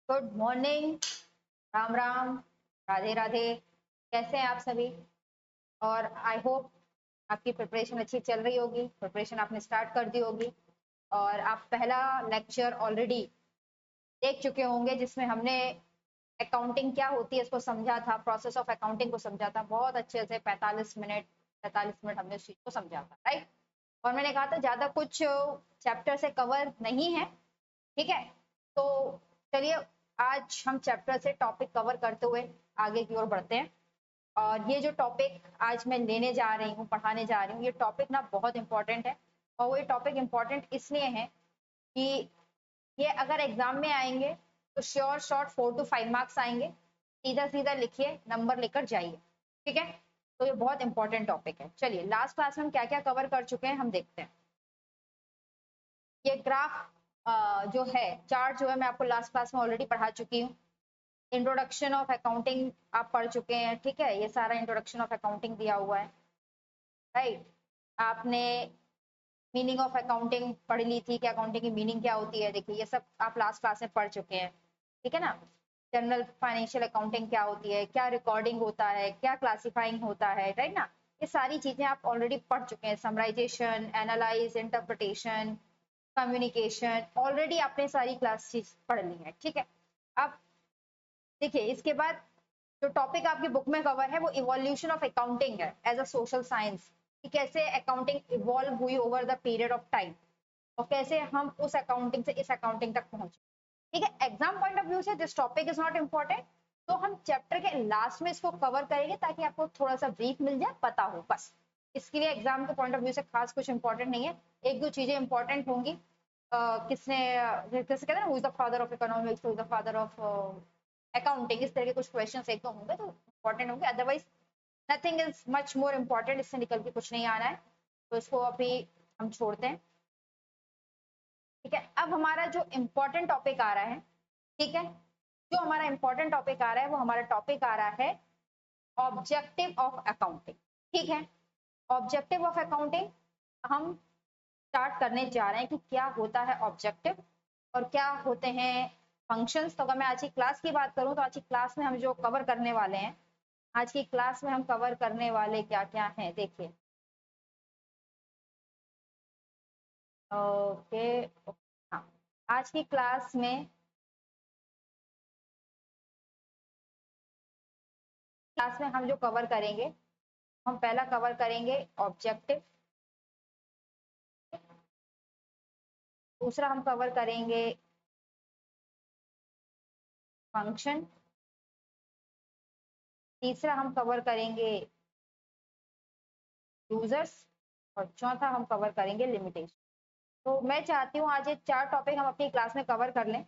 Good morning, Ram Ram, Radhe Radhe. कैसे हैं आप सभी? और आई होप आपकी प्रिपरेशन अच्छी चल रही होगी। प्रिपरेशन आपने स्टार्ट कर दी होगी और आप पहला लेक्चर ऑलरेडी देख चुके होंगे जिसमें हमने अकाउंटिंग क्या होती है इसको समझा था, प्रोसेस ऑफ अकाउंटिंग को समझा था बहुत अच्छे से। 45 मिनट हमने उस चीज को समझा था, राइट। और मैंने कहा था ज्यादा कुछ चैप्टर से कवर नहीं है, ठीक है। तो चलिए आज हम चैप्टर से टॉपिक कवर करते हुए आगे की ओर बढ़ते हैं। और ये जो टॉपिक आज मैं लेने जा रही हूँ, पढ़ाने जा रही हूँ, ये टॉपिक ना बहुत इंपॉर्टेंट है। और वो ये टॉपिक इंपॉर्टेंट इसलिए है कि ये अगर एग्जाम में आएंगे तो श्योर शॉर्ट 4 to 5 मार्क्स आएंगे। सीधा सीधा लिखिए, नंबर लेकर जाइए, ठीक है। तो ये बहुत इंपॉर्टेंट टॉपिक है। चलिए लास्ट क्लास में हम क्या क्या कवर कर चुके हैं हम देखते हैं। ये ग्राफ जो है, चार्ट जो है, मैं आपको लास्ट क्लास में ऑलरेडी पढ़ा चुकी हूँ। इंट्रोडक्शन ऑफ अकाउंटिंग आप पढ़ चुके हैं, ठीक है। ये सारा इंट्रोडक्शन ऑफ अकाउंटिंग दिया हुआ है, राइट। आपने मीनिंग ऑफ अकाउंटिंग पढ़ ली थी कि अकाउंटिंग की मीनिंग क्या होती है। देखिए ये सब आप लास्ट क्लास में पढ़ चुके हैं, ठीक है ना। जनरल फाइनेंशियल अकाउंटिंग क्या होती है, क्या रिकॉर्डिंग होता है, क्या क्लासिफाइंग होता है, राइट ना। ये सारी चीजें आप ऑलरेडी पढ़ चुके हैं। Summarisation, analyse, interpretation, communication, already आपने सारी क्लास चीज पढ़ ली है, ठीक है। अब देखिए इसके बाद जो टॉपिक आपकी बुक में कवर है वो इवोल्यूशन ऑफ अकाउंटिंग है एज अ सोशल साइंस, कि कैसे अकाउंटिंग इवॉल्व हुई over the period of time और कैसे हम उस अकाउंटिंग से इस अकाउंटिंग तक पहुंचे, ठीक है। एग्जाम पॉइंट ऑफ व्यू से this topic is not important, तो हम चैप्टर के लास्ट में इसको कवर करेंगे ताकि आपको थोड़ा सा ब्रीफ मिल जाए, पता हो बस। इसके लिए एग्जाम के पॉइंट ऑफ व्यू से खास कुछ इंपॉर्टेंट नहीं है। एक दो चीजें इंपॉर्टेंट होंगी। किसने, जैसे कहते हैं ना, who is the father of economics, who is the father of accounting, इस तरह के कुछ क्वेश्चन एक दो होंगे तो इंपॉर्टेंट होंगे। Otherwise nothing is much more important, इससे निकल के कुछ नहीं आना है, तो इसको अभी हम छोड़ते हैं, ठीक है। अब हमारा जो इम्पोर्टेंट टॉपिक आ रहा है, ठीक है, जो हमारा इंपॉर्टेंट टॉपिक आ रहा है वो हमारा टॉपिक आ रहा है ऑब्जेक्टिव ऑफ अकाउंटिंग, ठीक है। ऑब्जेक्टिव ऑफ अकाउंटिंग हम स्टार्ट करने जा रहे हैं कि क्या होता है ऑब्जेक्टिव और क्या होते हैं फंक्शंस। तो अगर मैं आज की क्लास की बात करूं तो आज की क्लास में हम जो कवर करने वाले हैं, आज की क्लास में हम कवर करने वाले क्या क्या हैं, देखिए। ओके, हाँ, आज की क्लास में हम जो कवर करेंगे, हम पहला कवर करेंगे ऑब्जेक्टिव, दूसरा हम कवर करेंगे फंक्शन, तीसरा हम कवर करेंगे यूजर्स और चौथा हम कवर करेंगे लिमिटेशन। तो मैं चाहती हूँ आज ये चार टॉपिक हम अपनी क्लास में कवर कर लें।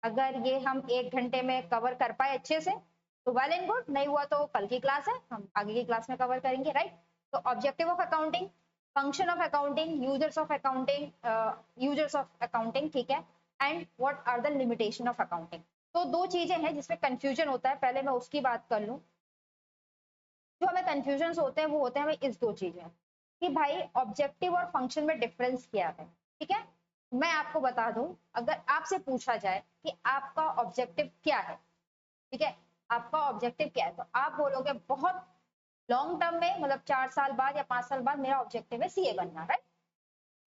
अगर ये हम 1 घंटे में कवर कर पाए अच्छे से तो वेल एंड गुड, नहीं हुआ तो कल की क्लास है, हम आगे की क्लास में कवर करेंगे, राइट। तो objective of accounting, function of accounting, users of accounting, ठीक है, and what are the limitation of accounting. तो दो चीजें हैं जिसमें कंफ्यूजन होता है, पहले मैं उसकी बात कर लूं। जो हमें कंफ्यूजन होते हैं वो होते हैं हमें इस दो चीजें कि भाई ऑब्जेक्टिव और फंक्शन में डिफरेंस क्या है, ठीक है। मैं आपको बता दूं, अगर आपसे पूछा जाए कि आपका ऑब्जेक्टिव क्या है, ठीक है, आपका ऑब्जेक्टिव क्या है, तो आप बोलोगे बहुत लॉन्ग टर्म में, मतलब 4 साल बाद या 5 साल बाद मेरा ऑब्जेक्टिव है सीए बनना, राइट।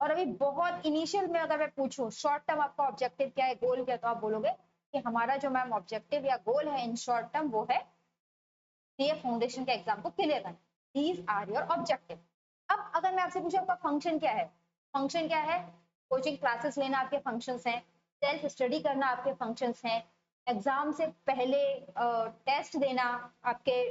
और अभी बहुत इनिशियल में अगर मैं पूछूं शॉर्ट टर्म आपका ऑब्जेक्टिव क्या है, गोल क्या है, तो आप बोलोगे कि हमारा जो मैम ऑब्जेक्टिव या गोल है इन शॉर्ट टर्म वो है सीए फाउंडेशन के एग्जाम को क्लियर करना। These are your objective. अब अगर मैं आपसे पूछूं आपका फंक्शन क्या है, फंक्शन क्या है, कोचिंग क्लासेस लेना आपके फंक्शंस हैं, सेल्फ स्टडी करना आपके फंक्शंस हैं, एग्जाम से पहले टेस्ट देना आपके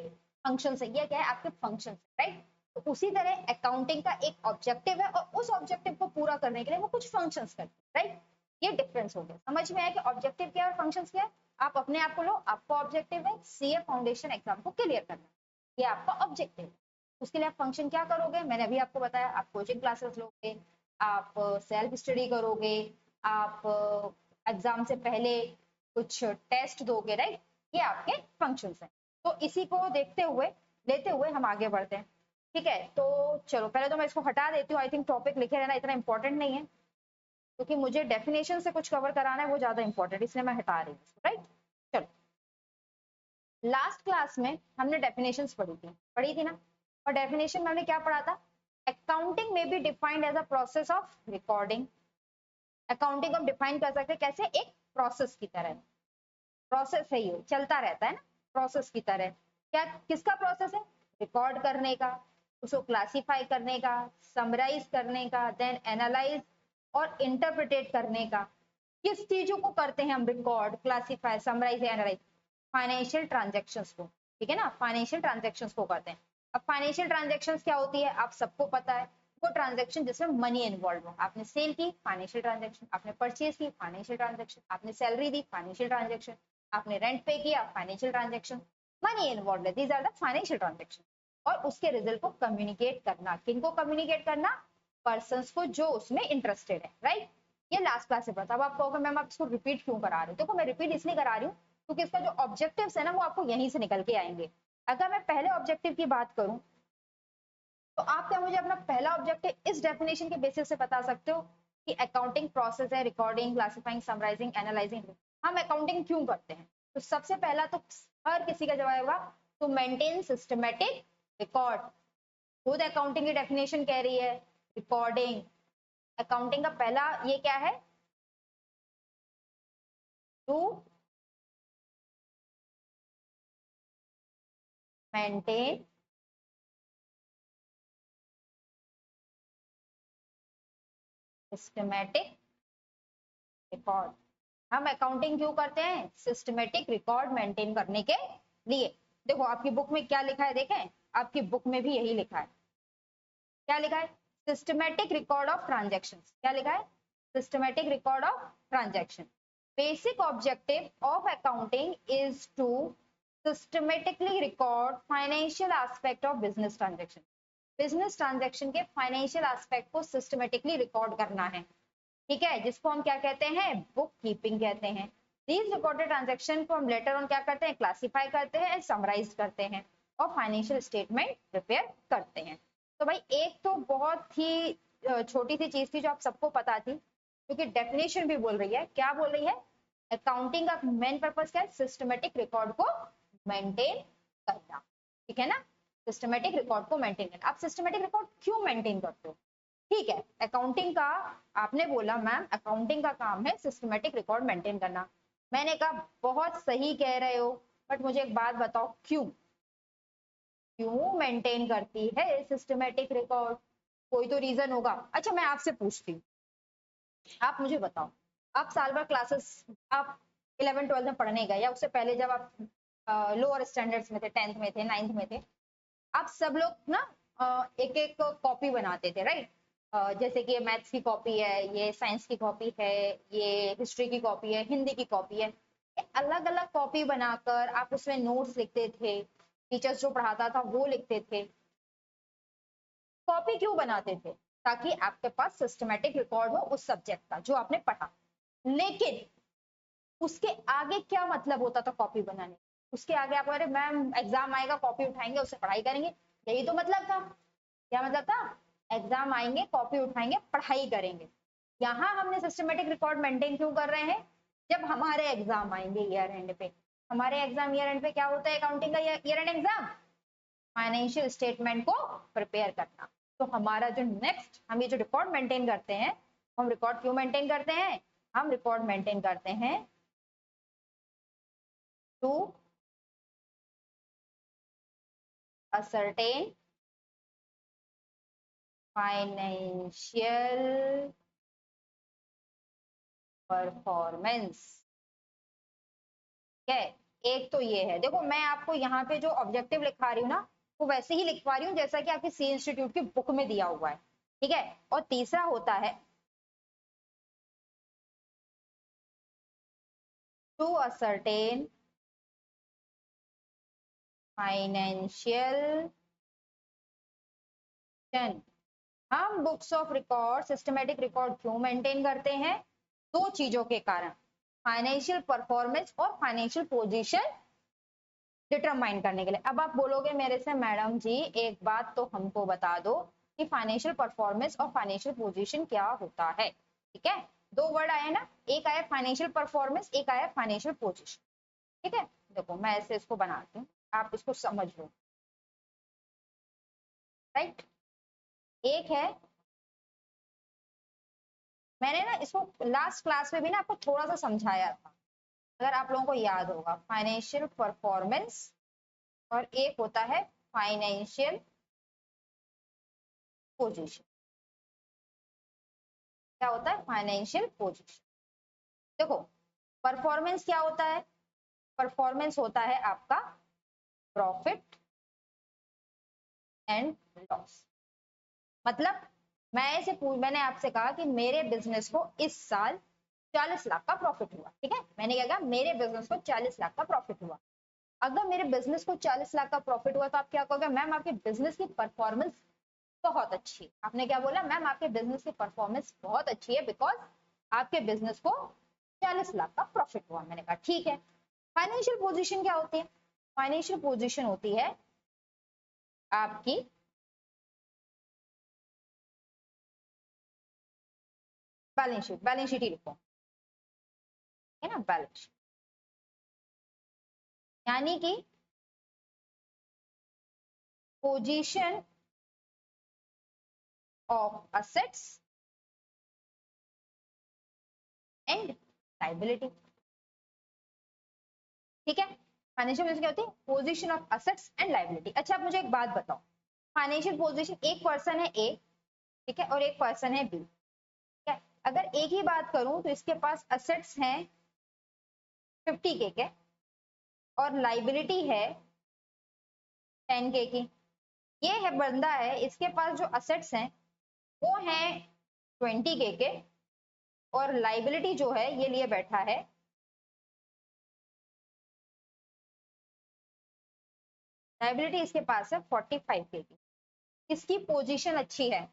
फंक्शंस है, ये क्या है आपके फंक्शंस, राइट। तो उसी तरह अकाउंटिंग का एक ऑब्जेक्टिव है और उस ऑब्जेक्टिव को पूरा करने के लिए वो कुछ फंक्शंस करते हैं, राइट। ये डिफरेंस हो गया, समझ में आया कि ऑब्जेक्टिव क्या है और फंक्शंस क्या है। आप अपने आप को लो, आपका ऑब्जेक्टिव है सीए फाउंडेशन एग्जाम को क्लियर करना, ये आपका ऑब्जेक्टिव है। उसके लिए आप फंक्शन क्या करोगे, मैंने अभी आपको बताया, आप कोचिंग क्लासेस लोगे, आप सेल्फ स्टडी करोगे, आप एग्जाम से पहले कुछ टेस्ट दोगे, राइट। ये आपके फंक्शंस हैं। तो इसी को देखते हुए लेते हुए हम आगे बढ़ते हैं, ठीक है। तो चलो पहले तो मैं इसको हटा देती हूँ, आई थिंक टॉपिक लिखे रहना इतना इंपॉर्टेंट नहीं है, क्योंकि मुझे डेफिनेशन से कुछ कवर कराना है, वो ज्यादा इंपॉर्टेंट, इसलिए मैं हटा रही हूँ, राइट। लास्ट क्लास में हमने डेफिनेशंस पढ़ी थी ना, और डेफिनेशन में हमने क्या पढ़ा था? अकाउंटिंग में be defined as a process of recording. Accounting को हम डिफाइन कर सकते हैं कैसे? एक प्रोसेस की तरह। प्रोसेस है ये, चलता रहता है ना, प्रोसेस की तरह। क्या किसका प्रोसेस है? रिकॉर्ड करने का, उसको क्लासिफाई करने का, समराइज करने का, देन एनालाइज और इंटरप्रिटेट करने का। किस चीजों को करते हैं हम? Record, classify, summarise, analyse. Financial transactions को, ठीक है ना, फाइनेंशियल ट्रांजेक्शन्स को करते हैं। अब फाइनेंशियल ट्रांजेक्शन्स क्या होती है आप सबको पता है, वो ट्रांजेक्शन जिसमें मनी इन्वॉल्व हो। आपने सेल की, फाइनेंशियल ट्रांजेक्शन। आपने परचेज की, फाइनेंशियल ट्रांजेक्शन। आपने सैलरी दी, फाइनेंशियल ट्रांजेक्शन। आपने रेंट पे किया, फाइनेंशियल ट्रांजेक्शन। मनी इन्वॉल्व है, these are the financial transaction. और उसके रिजल्ट को कम्युनिकेट करना, किनको कम्युनिकेट करना? पर्संस को जो उसमें इंटरेस्टेड है, राइट। ये लास्ट क्लास से पढ़ा था। अब आप कहोगे मैम आप इसको रिपीट क्यों करा रहे हो? देखो मैं रिपीट इसलिए करा रही हूँ क्योंकि इसका जो ऑब्जेक्टिव्स है ना वो आपको यहीं से निकल के आएंगे। अगर मैं पहले ऑब्जेक्टिव की बात करूं तो आप क्या मुझे अपना पहला ऑब्जेक्टिव इस डेफिनेशन के बेसिस से बता सकते हो कि अकाउंटिंग प्रोसेस है रिकॉर्डिंग, क्लासिफाइंग, समराइजिंग, एनालाइजिंग। हम अकाउंटिंग क्यों करते हैं? तो सबसे पहला तो हर किसी का जवाब होगा टू मेंटेन सिस्टमेटिक रिकॉर्ड। खुद अकाउंटिंग की डेफिनेशन कह रही है रिकॉर्डिंग। अकाउंटिंग का पहला ये क्या है? To maintain systematic record. हम अकाउंटिंग क्यों करते हैं? सिस्टमेटिक रिकॉर्ड मेंटेन करने के लिए। देखो आपकी बुक में क्या लिखा है, देखें आपकी बुक में भी यही लिखा है। क्या लिखा है? Systematic record of transaction. क्या लिखा है? Systematic record of transaction. Basic objective of accounting is to systematically record financial aspect of business transaction. Business transaction के फाइनेंशियल एस्पेक्ट को सिस्टमेटिकली रिकॉर्ड करना है, ठीक है, जिसको हम क्या कहते हैं? बुक कीपिंग कहते हैं। दीज रिकॉर्डेड ट्रांजेक्शन को हम लेटर ऑन क्या करते हैं? क्लासिफाई करते हैं, समराइज करते हैं और फाइनेंशियल स्टेटमेंट प्रिपेयर करते हैं। तो भाई एक तो बहुत ही छोटी सी चीज थी जो आप सबको पता थी, क्योंकि डेफिनेशन भी बोल रही है, क्या बोल रही है? अकाउंटिंग का मेन पर्पस क्या है? सिस्टमेटिक रिकॉर्ड को मेंटेन करना, ठीक है ना, सिस्टमेटिक रिकॉर्ड को मेंटेन करना। आप सिस्टमेटिक रिकॉर्ड क्यों मेंटेन करते हो? ठीक है, अकाउंटिंग का आपने बोला मैम अकाउंटिंग का काम है सिस्टमेटिक रिकॉर्ड मेंटेन करना। मैंने कहा बहुत सही कह रहे हो, बट मुझे एक बात बताओ क्यों क्यों मेंटेन करती है सिस्टमेटिक रिकॉर्ड? कोई तो रीजन होगा। अच्छा मैं आपसे पूछती हूँ, आप मुझे बताओ, आप साल भर क्लासेस आप 11 12 में पढ़ने गए या उससे पहले जब आप लोअर स्टैंडर्ड्स में थे, 10th में थे, 9th में थे, आप सब लोग ना एक एक कॉपी बनाते थे, राइट। जैसे कि ये मैथ्स की कॉपी है, ये साइंस की कॉपी है, ये हिस्ट्री की कॉपी है, हिंदी की कॉपी है। अलग अलग कॉपी बनाकर आप उसमें नोट्स लिखते थे, टीचर्स जो पढ़ाता था वो लिखते थे। कॉपी क्यों बनाते थे? ताकि आपके पास सिस्टमेटिक रिकॉर्ड हो उस सब्जेक्ट का जो आपने पढ़ा। लेकिन उसके आगे क्या मतलब होता था कॉपी बनाने? उसके आगे आप अरे मैम एग्जाम आएगा कॉपी उठाएंगे उससे पढ़ाई करेंगे, यही तो मतलब था। क्या मतलब था? एग्जाम आएंगे कॉपी उठाएंगे पढ़ाई करेंगे। यहाँ हमने सिस्टमेटिक रिकॉर्ड मेंटेन क्यों कर रहे हैं? जब हमारे एग्जाम आएंगे ईयर एंड पे, हमारे एग्जाम ईयर एंड पे क्या होता है अकाउंटिंग का year and exam? Financial statement को प्रिपेयर करना। तो हमारा जो नेक्स्ट हम ये जो रिकॉर्ड मेंटेन करते हैं, हम रिकॉर्ड क्यों मेंटेन करते हैं? हम रिकॉर्ड मेंटेन करते हैं टू ascertain फाइनेंशियल परफॉर्मेंस। है एक तो ये है, देखो मैं आपको यहाँ पे जो ऑब्जेक्टिव लिखा रही हूँ ना वो वैसे ही लिखवा रही हूँ जैसा कि आपकी सी इंस्टीट्यूट की बुक में दिया हुआ है, ठीक है। और तीसरा होता है टू ascertain फाइनेंशियल। हम books of record systematic record क्यों मेंटेन करते हैं? दो चीजों के कारण, फाइनेंशियल परफॉर्मेंस और फाइनेंशियल पोजीशन डिटरमाइन करने के लिए। अब आप बोलोगे मेरे से मैडम जी एक बात तो हमको बता दो कि फाइनेंशियल परफॉर्मेंस और फाइनेंशियल पोजीशन क्या होता है? ठीक है, दो वर्ड आए ना, एक आया फाइनेंशियल परफॉर्मेंस, एक आया फाइनेंशियल पोजीशन, ठीक है। देखो मैं ऐसे इसको बनाती हूँ, आप इसको समझ लो, राइट। एक है, मैंने ना इसको लास्ट क्लास में भी ना आपको थोड़ा सा समझाया था, अगर आप लोगों को याद होगा, फाइनेंशियल परफॉर्मेंस, और एक होता है फाइनेंशियल पोजीशन। क्या होता है? Financial position. देखो परफॉर्मेंस क्या होता है? परफॉर्मेंस होता है आपका प्रॉफिट एंड लॉस। मतलब मैंने आपसे कहा कि मेरे बिजनेस को इस साल 40 लाख का प्रॉफिट हुआ, ठीक है, मैंने क्या कहा, मेरे बिजनेस को 40 लाख का प्रॉफिट हुआ। अगर मेरे बिजनेस को 40 लाख का प्रॉफिट हुआ तो आप क्या कहोगे? मैम आपके बिजनेस की परफॉर्मेंस बहुत अच्छी है। आपने क्या बोला? मैम आपके बिजनेस की परफॉर्मेंस बहुत अच्छी है बिकॉज आपके बिजनेस को 40 लाख का प्रॉफिट हुआ। मैंने कहा ठीक है। फाइनेंशियल पोजीशन क्या होती है? फाइनेंशियल पोजीशन होती है आपकी बैलेंस शीट। बैलेंस शीट ही लिखो, है ना, बैलेंस शीट। यानी कि position of assets and liability, ठीक है। फाइनेंशियल पोजीशन क्या होती है? Position of assets and liability. अच्छा आप मुझे एक बात बताओ, फाइनेंशियल पोजीशन, एक पर्सन है ए, ठीक है, और एक पर्सन है बी, ठीक है। अगर एक ही बात करूं तो इसके पास असेट्स हैं 50K के और लाइबिलिटी है 10K की। ये है बंदा है, इसके पास जो असेट्स हैं वो हैं 20K के और लाइबिलिटी जो है ये लिए बैठा है लाइबिलिटी इसके पास है 45K की। इसकी पोजीशन अच्छी है।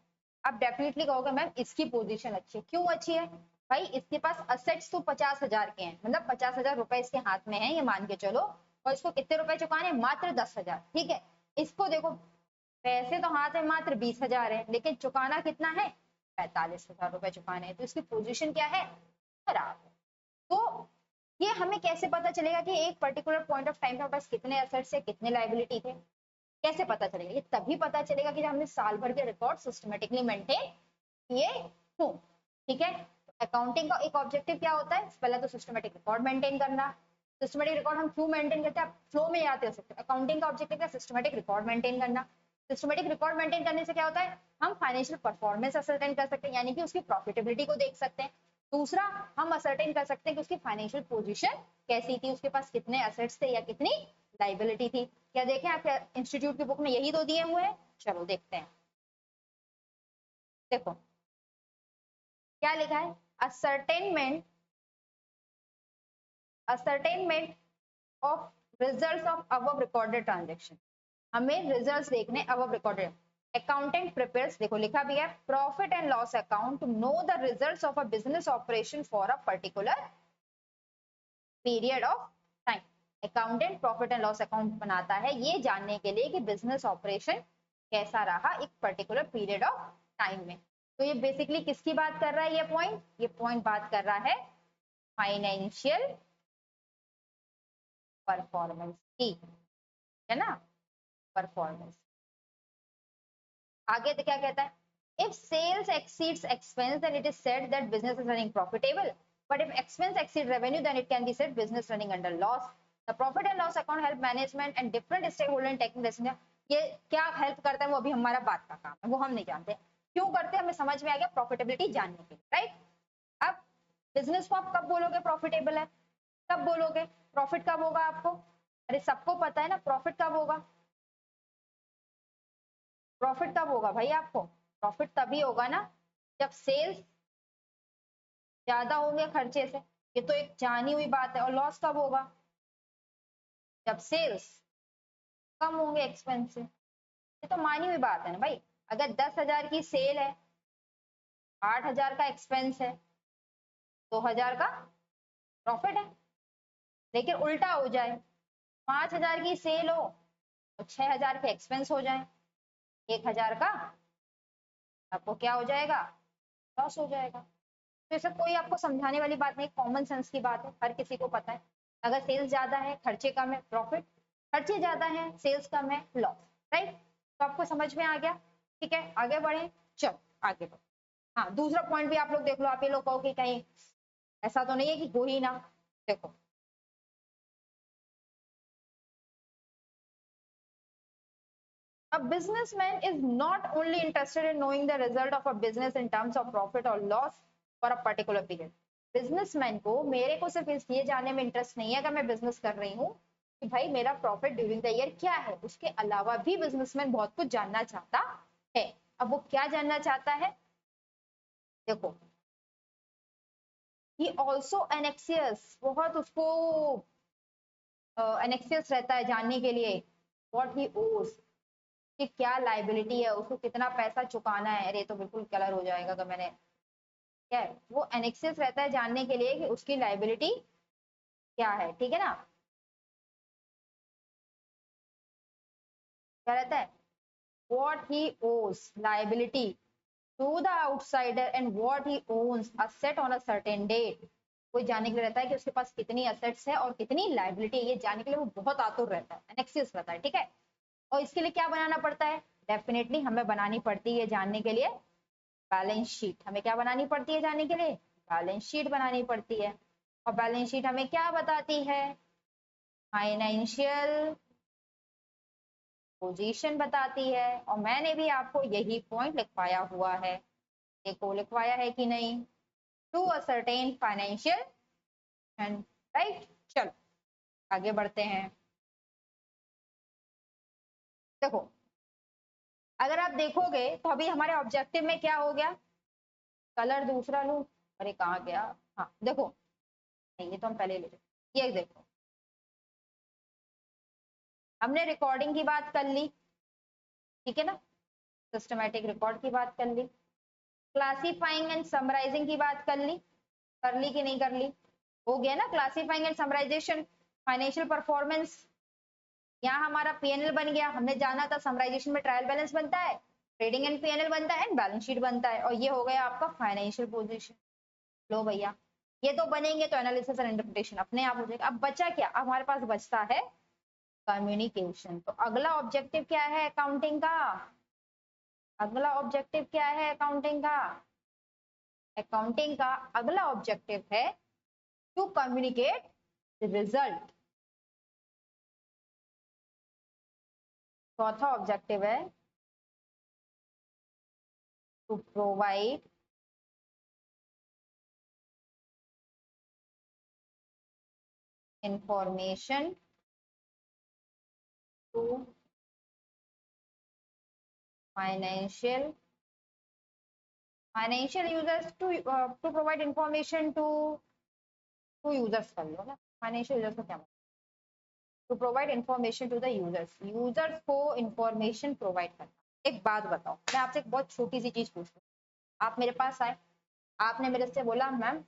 आप डेफिनेटली कहोगे मैम इसकी पोजीशन अच्छी है। क्यों अच्छी है? भाई इसके पास असेट्स तो 50,000 के हैं, मतलब 50,000 रुपए इसके हाथ में है, ये मान के चलो, और इसको कितने रुपए चुकाने? मात्र 10,000, ठीक है। इसको देखो पैसे तो हाथ में मात्र 20,000 है, लेकिन चुकाना कितना है? 45,000 रुपए चुकाने हैं, तो इसकी पोजीशन क्या है? खराब है। तो ये हमें कैसे पता चलेगा कि एक पर्टिकुलर पॉइंट ऑफ टाइम पे पास कितने असेट्स है, कितने लायबिलिटी थे? कैसे पता चलेगा? ये तभी पता चलेगा कि जब हमने साल भर के रिकॉर्ड सिस्टमेटिकली मेंटेन किए हो, ठीक है। अकाउंटिंग का एक ऑब्जेक्टिव क्या होता है? पहला तो सिस्टमेटिक रिकॉर्ड मेंटेन करना। सिस्टमेटिक रिकॉर्ड हम क्यों मेंटेन करते हैं? आप फ्लो में याद कर सकते हैं। अकाउंटिंग का ऑब्जेक्टिव क्या? सिस्टमेटिक रिकॉर्ड मेंटेन करना। सिस्टमेटिक रिकॉर्ड मेंटेन करने से क्या होता है? हम फाइनेंशियल परफॉर्मेंस असरटेन कर सकते हैं, यानी कि उसकी प्रॉफिटेबिलिटी को देख सकते हैं। दूसरा, हम असरटेन कर सकते हैं कि उसकी फाइनेंशियल पोजीशन कैसी थी, उसके पास कितने असेट्स थे या कितनी लाइबिलिटी थी। क्या देखें आपके इंस्टीट्यूट की बुक में यही तो दिए हुए हैं। चलो देखते हैं। देखो क्या लिखा है? Ascertainment of results of above recorded transaction. हमें रिजल्ट्स देखने अबव रिकॉर्डेड। अकाउंटेंट प्रिपेयर्स, देखो लिखा भी है, profit and loss account to know the results of a business operation for a particular period of time. Accountant profit and loss account बनाता है ये जानने के लिए कि बिजनेस ऑपरेशन कैसा रहा एक पर्टिकुलर पीरियड ऑफ टाइम में। तो ये बेसिकली किसकी बात कर रहा है? ये पॉइंट बात कर रहा है फाइनेंशियल परफॉर्मेंस की, है ना, परफॉर्मेंस। आगे तो क्या कहता है? If sales exceeds expense then it is said that business is running profitable, but if expense exceed revenue then it can be said business running under loss. The profit and loss account help management and different stake holder in taking decision. ये क्या help करता है वो अभी हमारा बात का काम है, वो हम नहीं जानते क्यों करते हैं, हमें समझ में आ गया प्रॉफिटेबिलिटी जानने के लिए, राइट। अब बिजनेस को आप कब बोलोगे प्रॉफिटेबल है? कब बोलोगे? प्रॉफिट कब होगा आपको? अरे सबको पता है ना प्रॉफिट कब होगा। प्रॉफिट कब होगा भाई आपको? प्रॉफिट तभी होगा ना जब सेल्स ज्यादा होंगे खर्चे से, ये तो एक जानी हुई बात है। और लॉस कब होगा? जब सेल्स कम होंगे एक्सपेंस से, ये तो मानी हुई बात है ना भाई। अगर 10,000 की सेल है, 8,000 का एक्सपेंस है, 2,000 का प्रॉफिट है। लेकिन उल्टा हो जाए, 5,000 की सेल हो और 6,000 के एक्सपेंस हो जाए, 1,000 का आपको क्या हो जाएगा? लॉस हो जाएगा। तो ये सब कोई आपको समझाने वाली बात नहीं, कॉमन सेंस की बात है, हर किसी को पता है। अगर सेल्स ज्यादा है खर्चे कम है प्रॉफिट, खर्चे ज्यादा है सेल्स कम है लॉस, राइट। तो आपको समझ में आ गया, ठीक है। आगे बढ़े, चलो आगे बढ़ो। हाँ, दूसरा पॉइंट भी आप लोग देख लो, आप ये लोग कहो कि कहीं ऐसा तो नहीं है कि हो ही ना। देखो a businessman is not only interested in knowing the result of a business in terms of profit or loss for a particular period। Businessman को, मेरे को सिर्फ इस ये जानने में इंटरेस्ट नहीं है अगर मैं बिजनेस कर रही हूँ कि भाई मेरा प्रॉफिट ड्यूरिंग द ईयर क्या है, उसके अलावा भी बिजनेसमैन बहुत कुछ जानना चाहता है। अब वो क्या जानना चाहता है, देखो ही ऑल्सो एनेक्सियस, बहुत उसको एनेक्सियस रहता है जानने के लिए व्हाट ही ओज, कि क्या लाइबिलिटी है, उसको कितना पैसा चुकाना है। अरे तो बिल्कुल कलर हो जाएगा अगर मैंने, क्या है वो एनेक्सियस रहता है जानने के लिए कि उसकी लाइबिलिटी क्या है, ठीक है ना। क्या रहता है, what he owes liability to the outsider and what he owns asset on a certain date. कोई जानने के लिए रहता है कि उसके पास कितनी असेट्स है और कितनी लाइबिलिटी है, ये जानने के लिए वो बहुत आतुर रहता है, एनेक्सियस रहता है, ठीक है। और इसके लिए क्या बनाना पड़ता है, डेफिनेटली हमें बनानी पड़ती है जानने के लिए बैलेंस शीट। हमें क्या बनानी पड़ती है जानने के लिए, बैलेंस शीट बनानी पड़ती है। और बैलेंस शीट हमें क्या बताती है, फाइनेंशियल पोजीशन बताती है। और मैंने भी आपको यही पॉइंट लिखवाया हुआ है, देखो लिखवाया है कि नहीं, to a certain financial end, right. चलो आगे बढ़ते हैं। देखो अगर आप देखोगे तो अभी हमारे ऑब्जेक्टिव में क्या हो गया, कलर दूसरा लू, अरे कहाँ गया, हाँ देखो, नहीं ये तो हम पहले ले लेते, ये देखो हमने रिकॉर्डिंग की बात कर ली, ठीक है ना, सिस्टमैटिक रिकॉर्ड की बात कर ली, क्लासिफाइंग एंड समराइजिंग की बात कर ली कि नहीं कर ली, हो गया ना classifying and summarisation. Financial performance, यहाँ हमारा पीएनएल बन गया, हमने जाना था समराइजेशन में ट्रायल बैलेंस बनता है, ट्रेडिंग एंड पीएनएल बनता है एंड बैलेंस शीट बनता है, और ये हो गया आपका फाइनेंशियल पोजीशन। लो भैया ये तो बनेंगे तो एनालिसिस और इंटरप्रिटेशन अपने आप हो जाएगा। अब बचा क्या, अब हमारे पास बचता है कम्युनिकेशन। तो अगला ऑब्जेक्टिव क्या है अकाउंटिंग का, अगला ऑब्जेक्टिव क्या है अकाउंटिंग का, अकाउंटिंग का अगला ऑब्जेक्टिव है टू कम्युनिकेट रिजल्ट। चौथा ऑब्जेक्टिव है to provide information to financial users, to provide information to users कर लो ना, फाइनेंशियल यूजर्स का क्या मतलब, to provide information to the users, users को इंफॉर्मेशन प्रोवाइड करना। एक बात बताओ, मैं आपसे एक बहुत छोटी सी चीज पूछूं, आप मेरे पास आए, आपने मेरे से बोला मैम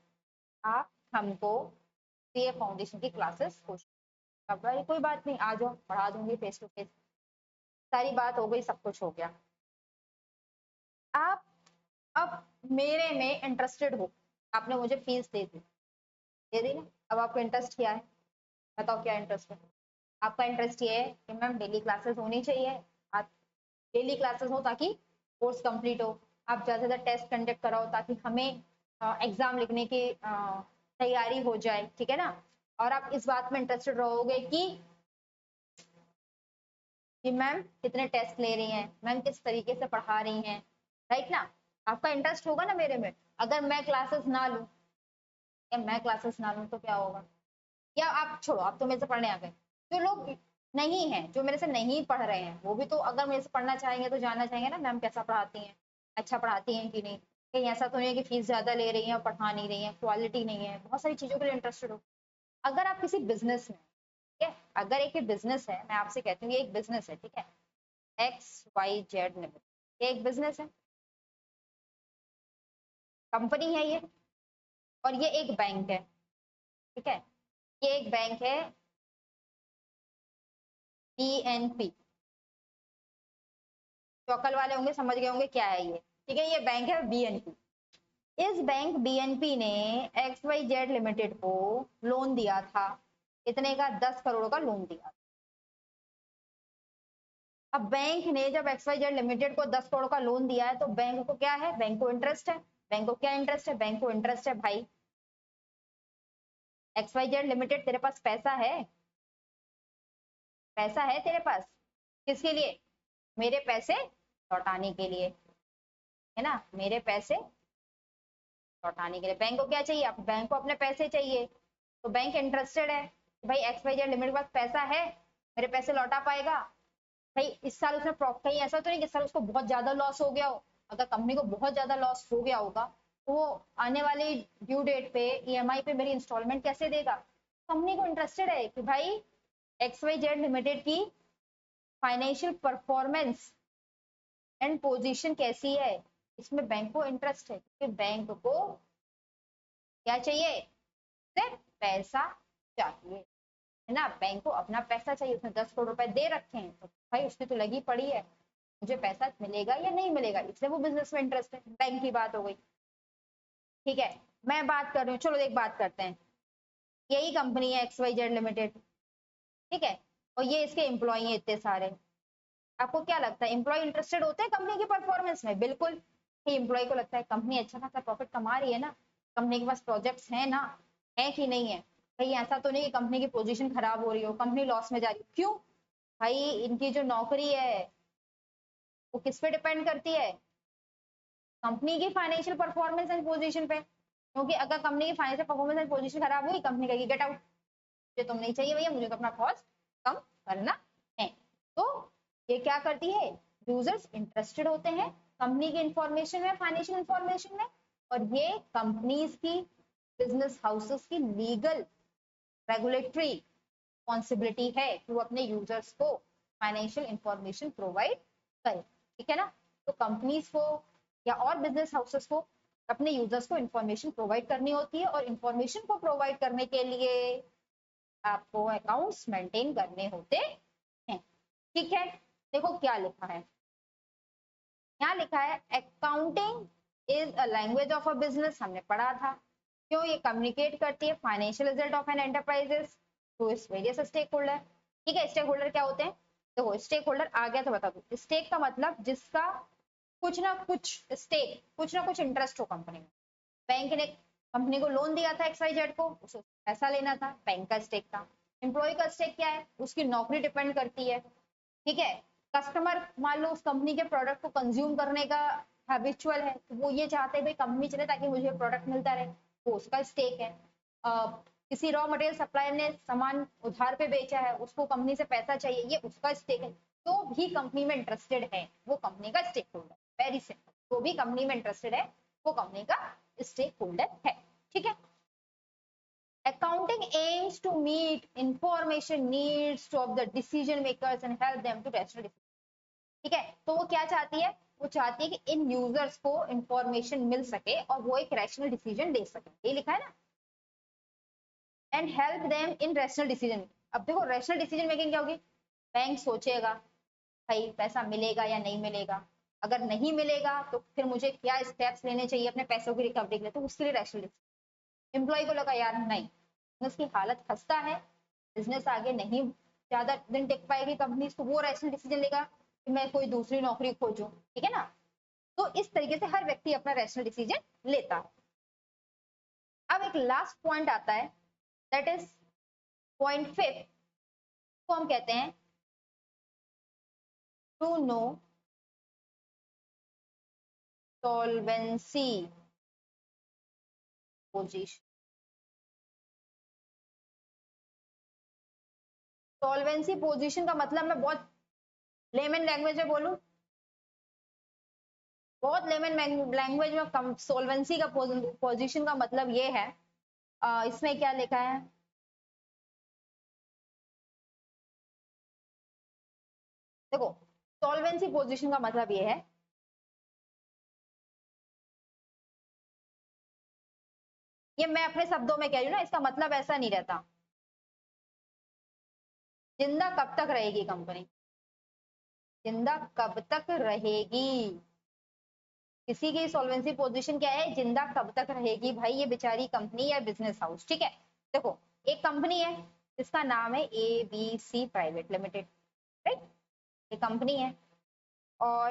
आप हमको सीए फाउंडेशन की क्लासेस कुछ, अब भाई कोई बात नहीं आ जाओ पढ़ा दूंगी फेस टू फेस, सारी बात हो गई, सब कुछ हो गया। आप अब मेरे में इंटरेस्टेड हो, आपने मुझे फीस दे दी ना, अब आपको इंटरेस्ट क्या है, बताओ क्या इंटरेस्ट है आपका। इंटरेस्ट ये है कि मैम डेली क्लासेस होनी चाहिए, आप डेली क्लासेस हो ताकि कोर्स कंप्लीट हो, आप ज़्यादा से ज़्यादा टेस्ट कंडक्ट कराओ ताकि हमें एग्जाम लिखने की तैयारी हो जाए, ठीक है ना। और आप इस बात में इंटरेस्टेड रहोगे कि मैम कितने टेस्ट ले रही हैं, मैम किस तरीके से पढ़ा रही हैं, राइट ना। आपका इंटरेस्ट होगा ना मेरे में। अगर मैं क्लासेस ना लूँ, या मैं क्लासेस ना लूँ तो क्या होगा, या आप छोड़ो, आप तो मेरे से पढ़ने आ गए, जो लोग नहीं है, जो मेरे से नहीं पढ़ रहे हैं, वो भी तो अगर मेरे से पढ़ना चाहेंगे तो जानना चाहेंगे ना मैम कैसा पढ़ाती हैं, अच्छा पढ़ाती हैं कि नहीं, कहीं ऐसा तो नहीं है कि फीस ज्यादा ले रही है और पढ़ा नहीं रही है, क्वालिटी नहीं है, बहुत सारी चीजों के लिए इंटरेस्टेड हो। अगर आप किसी बिजनेस में, ठीक है, अगर एक बिजनेस है, मैं आपसे कहती हूँ ये एक बिजनेस है, ठीक है, XYZ लिमिटेड, ये एक बिजनेस है, कंपनी है ये, और ये एक बैंक है, ठीक है, ये एक बैंक है BNP, चौकल वाले होंगे समझ गए होंगे क्या है ये, ठीक है, ये बैंक है BNP। इस बैंक BNP ने XYZ लिमिटेड को लोन दिया था, इतने का 10 करोड़ का लोन दिया। अब बैंक ने जब XYZ लिमिटेड को 10 करोड़ का लोन दिया है तो बैंक को क्या है, बैंक को इंटरेस्ट है। बैंक को क्या इंटरेस्ट है, बैंक को इंटरेस्ट है भाई XYZ लिमिटेड तेरे पास पैसा है, पैसा है तेरे पास, किसके लिए, मेरे पैसे लौटाने के लिए, है ना, मेरे पैसे लौटाने के लिए। बैंक को क्या चाहिए, बैंक को अपने पैसे चाहिए, तो बैंक इंटरेस्टेड है भाई XYZ लिमिटेड के पास पैसा है, मेरे पैसे लौटा पाएगा। भाई इस साल उसमें कहीं ऐसा तो नहीं कि इस साल उसको बहुत ज्यादा लॉस हो गया हो, अगर कंपनी को बहुत ज्यादा लॉस हो गया होगा तो वो आने वाली ड्यू डेट पे EMI पे मेरी इंस्टॉलमेंट कैसे देगा। कंपनी को इंटरेस्टेड है कि भाई XYZ लिमिटेड की फाइनेंशियल परफॉर्मेंस एंड पोजीशन कैसी है, इसमें बैंक को इंटरेस्ट है, क्योंकि बैंक को क्या चाहिए, सिर्फ पैसा चाहिए, है ना, बैंक को अपना पैसा चाहिए। उसने 10 करोड़ रुपए दे रखे हैं तो भाई उसकी तो लगी पड़ी है, मुझे पैसा मिलेगा या नहीं मिलेगा, इसलिए वो बिजनेस में इंटरेस्ट है। बैंक की बात हो गई, ठीक है। मैं बात कर रही हूँ, चलो एक बात करते हैं, यही कंपनी है XYZ लिमिटेड, ठीक है, और ये इसके एम्प्लॉय हैं इतने सारे। आपको क्या लगता है एम्प्लॉय इंटरेस्टेड होते हैं कंपनी की परफॉर्मेंस में, बिल्कुल। एम्प्लॉय को लगता है कंपनी अच्छा खासा प्रॉफिट कमा रही है ना, कंपनी के पास प्रोजेक्ट्स हैं ना, है कि नहीं है, भाई ऐसा तो नहीं कि कंपनी की पोजीशन खराब हो रही हो, कंपनी लॉस में जा रही हो, क्यों भाई, इनकी जो नौकरी है वो किस पे डिपेंड करती है, कंपनी की फाइनेंशियल परफॉर्मेंस एंड पोजीशन पे, क्योंकि अगर कंपनी की फाइनेंशियल परफॉर्मेंस एंड पोजीशन खराब हुई, कंपनी कहेगी गेट आउट, मुझे तुम नहीं चाहिए भैया, मुझे तो अपना कॉस्ट कम करना है। तो ये क्या करती है, यूजर्स इंटरेस्टेड होते हैं कंपनी की इंफॉर्मेशन में, फाइनेंशियल इंफॉर्मेशन में, और ये कंपनीज की, बिजनेस हाउसेस की लीगल रेगुलेटरी रिस्पॉन्सिबिलिटी है कि वो अपने यूजर्स को फाइनेंशियल इंफॉर्मेशन प्रोवाइड करें, ठीक है ना। तो कंपनीज को या और बिजनेस हाउसेस को अपने यूजर्स को इंफॉर्मेशन प्रोवाइड करनी होती है, और इंफॉर्मेशन को प्रोवाइड करने के लिए आपको अकाउंट्स मेंटेन करने होते हैं, ठीक है। देखो क्या लिखा है, यहाँ लिखा है accounting is a language of a business, हमने पढ़ा था। क्यों, ये कम्युनिकेट करती है financial result of an enterprises to its various stake holder, ठीक है। स्टेक होल्डर क्या होते हैं, देखो स्टेक होल्डर आ गया तो बता दो, स्टेक का मतलब जिसका कुछ ना कुछ स्टेक, कुछ ना कुछ इंटरेस्ट हो कंपनी में। बैंक ने कंपनी को लोन दिया था XYZ को, उसे पैसा लेना था, बैंक का स्टेक था। एम्प्लॉय का स्टेक क्या है, उसकी नौकरी डिपेंड करती है, ठीक है। कस्टमर मान लो उस कंपनी के प्रोडक्ट को कंज्यूम करने का हैबिचुअल है, तो वो ये चाहते हैं भाई कंपनी चले ताकि मुझे प्रोडक्ट मिलता रहे, वो उसका स्टेक है। किसी रॉ मटेरियल सप्लायर ने सामान उधार पे बेचा है, उसको कंपनी से पैसा चाहिए, ये उसका स्टेक है, तो भी कंपनी में इंटरेस्टेड है, वो कंपनी का स्टेक होल्डर, वेरी सिंपल, तो भी कंपनी में इंटरेस्टेड है, वो कंपनी का स्टेक होल्डर है, ठीक है। Accounting aims to meet information needs of the decision makers and help them to rational decision, ठीक है। तो वो क्या चाहती है, वो चाहती है कि इन यूजर्स को इंफॉर्मेशन मिल सके और वो एक रैशनल डिसीजन ले सके, ये लिखा है ना, and help them in rational decision. अब देखो रैशनल डिसीजन मेकिंग क्या होगी, बैंक सोचेगा भाई पैसा मिलेगा या नहीं मिलेगा, अगर नहीं मिलेगा तो फिर मुझे क्या स्टेप्स लेने चाहिए अपने पैसों की रिकवरी के लिए, तो उसके लिए रैशनल डिसीजन। एम्प्लॉय को लगा यार नहीं, बिजनेस की हालत खस्ता है, बिजनेस आगे नहीं ज्यादा दिन टिक पाएगी कंपनी, तो वो रैशनल डिसीजन लेगा कि मैं कोई दूसरी नौकरी खोजूं, ठीक है ना। तो इस तरीके से हर व्यक्ति अपना रैशनल डिसीजन लेता है। अब एक लास्ट पॉइंट आता है, दैट इज पॉइंट 5, को हम कहते हैं to know solvency position. Solvency position का मतलब मैं बहुत लेमन लैंग्वेज में बोलूं, बहुत लेमन लैंग्वेज में सॉल्वेंसी का पोजीशन का मतलब ये है, इसमें क्या लिखा है, देखो सॉल्वेंसी पोजीशन का मतलब ये है, ये मैं अपने शब्दों में कह रही हूँ ना, इसका मतलब ऐसा नहीं रहता, जिंदा कब तक रहेगी कंपनी, जिंदा कब तक रहेगी, किसी की सॉल्वेंसी पोजीशन क्या है, जिंदा कब तक रहेगी भाई ये बेचारी कंपनी या बिजनेस हाउस, ठीक है। देखो एक कंपनी है, इसका नाम है ABC प्राइवेट लिमिटेड, राइट। ये कंपनी है, और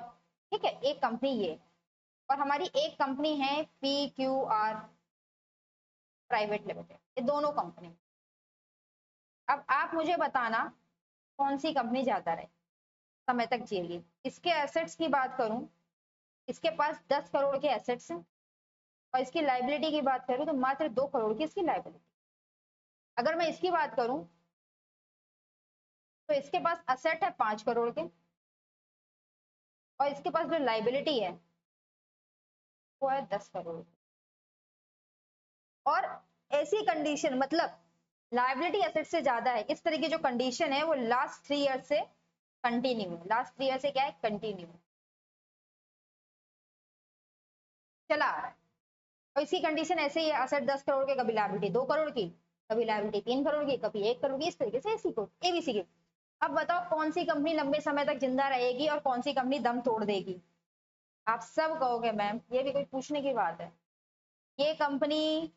ठीक है, एक कंपनी ये, और हमारी एक कंपनी है PQR प्राइवेट लिमिटेड। ये दोनों कंपनी। अब आप मुझे बताना कौन सी कंपनी ज्यादा रहे समय तक जिएगी। इसके एसेट्स की बात करूं, इसके पास 10 करोड़ के एसेट्स हैं, और इसकी लाइबिलिटी की बात करूं तो मात्र 2 करोड़ की इसकी लाइबिलिटी। अगर मैं इसकी बात करूं तो इसके पास असेट है 5 करोड़ के, और इसके पास जो लाइबिलिटी है वो है 10 करोड़। और ऐसी कंडीशन, मतलब लाइबिलिटी एसेट से ज्यादा है, इस तरह की जो कंडीशन है वो लास्ट 3 ईयर से कंटिन्यू है। लास्ट 3 ईयर से क्या है, कंटिन्यू चला आ रहा है। और इसी कंडीशन ऐसे ही असेट 10 करोड़ के, कभी लाइबिलिटी 2 करोड़ की, कभी लाइबिलिटी 3 करोड़ की, कभी 1 करोड़ की, इस तरीके से ऐसी को एबीसी की। अब बताओ कौन सी कंपनी लंबे समय तक जिंदा रहेगी और कौन सी कंपनी दम तोड़ देगी। आप सब कहोगे मैम ये भी कोई पूछने की बात है, ये कंपनी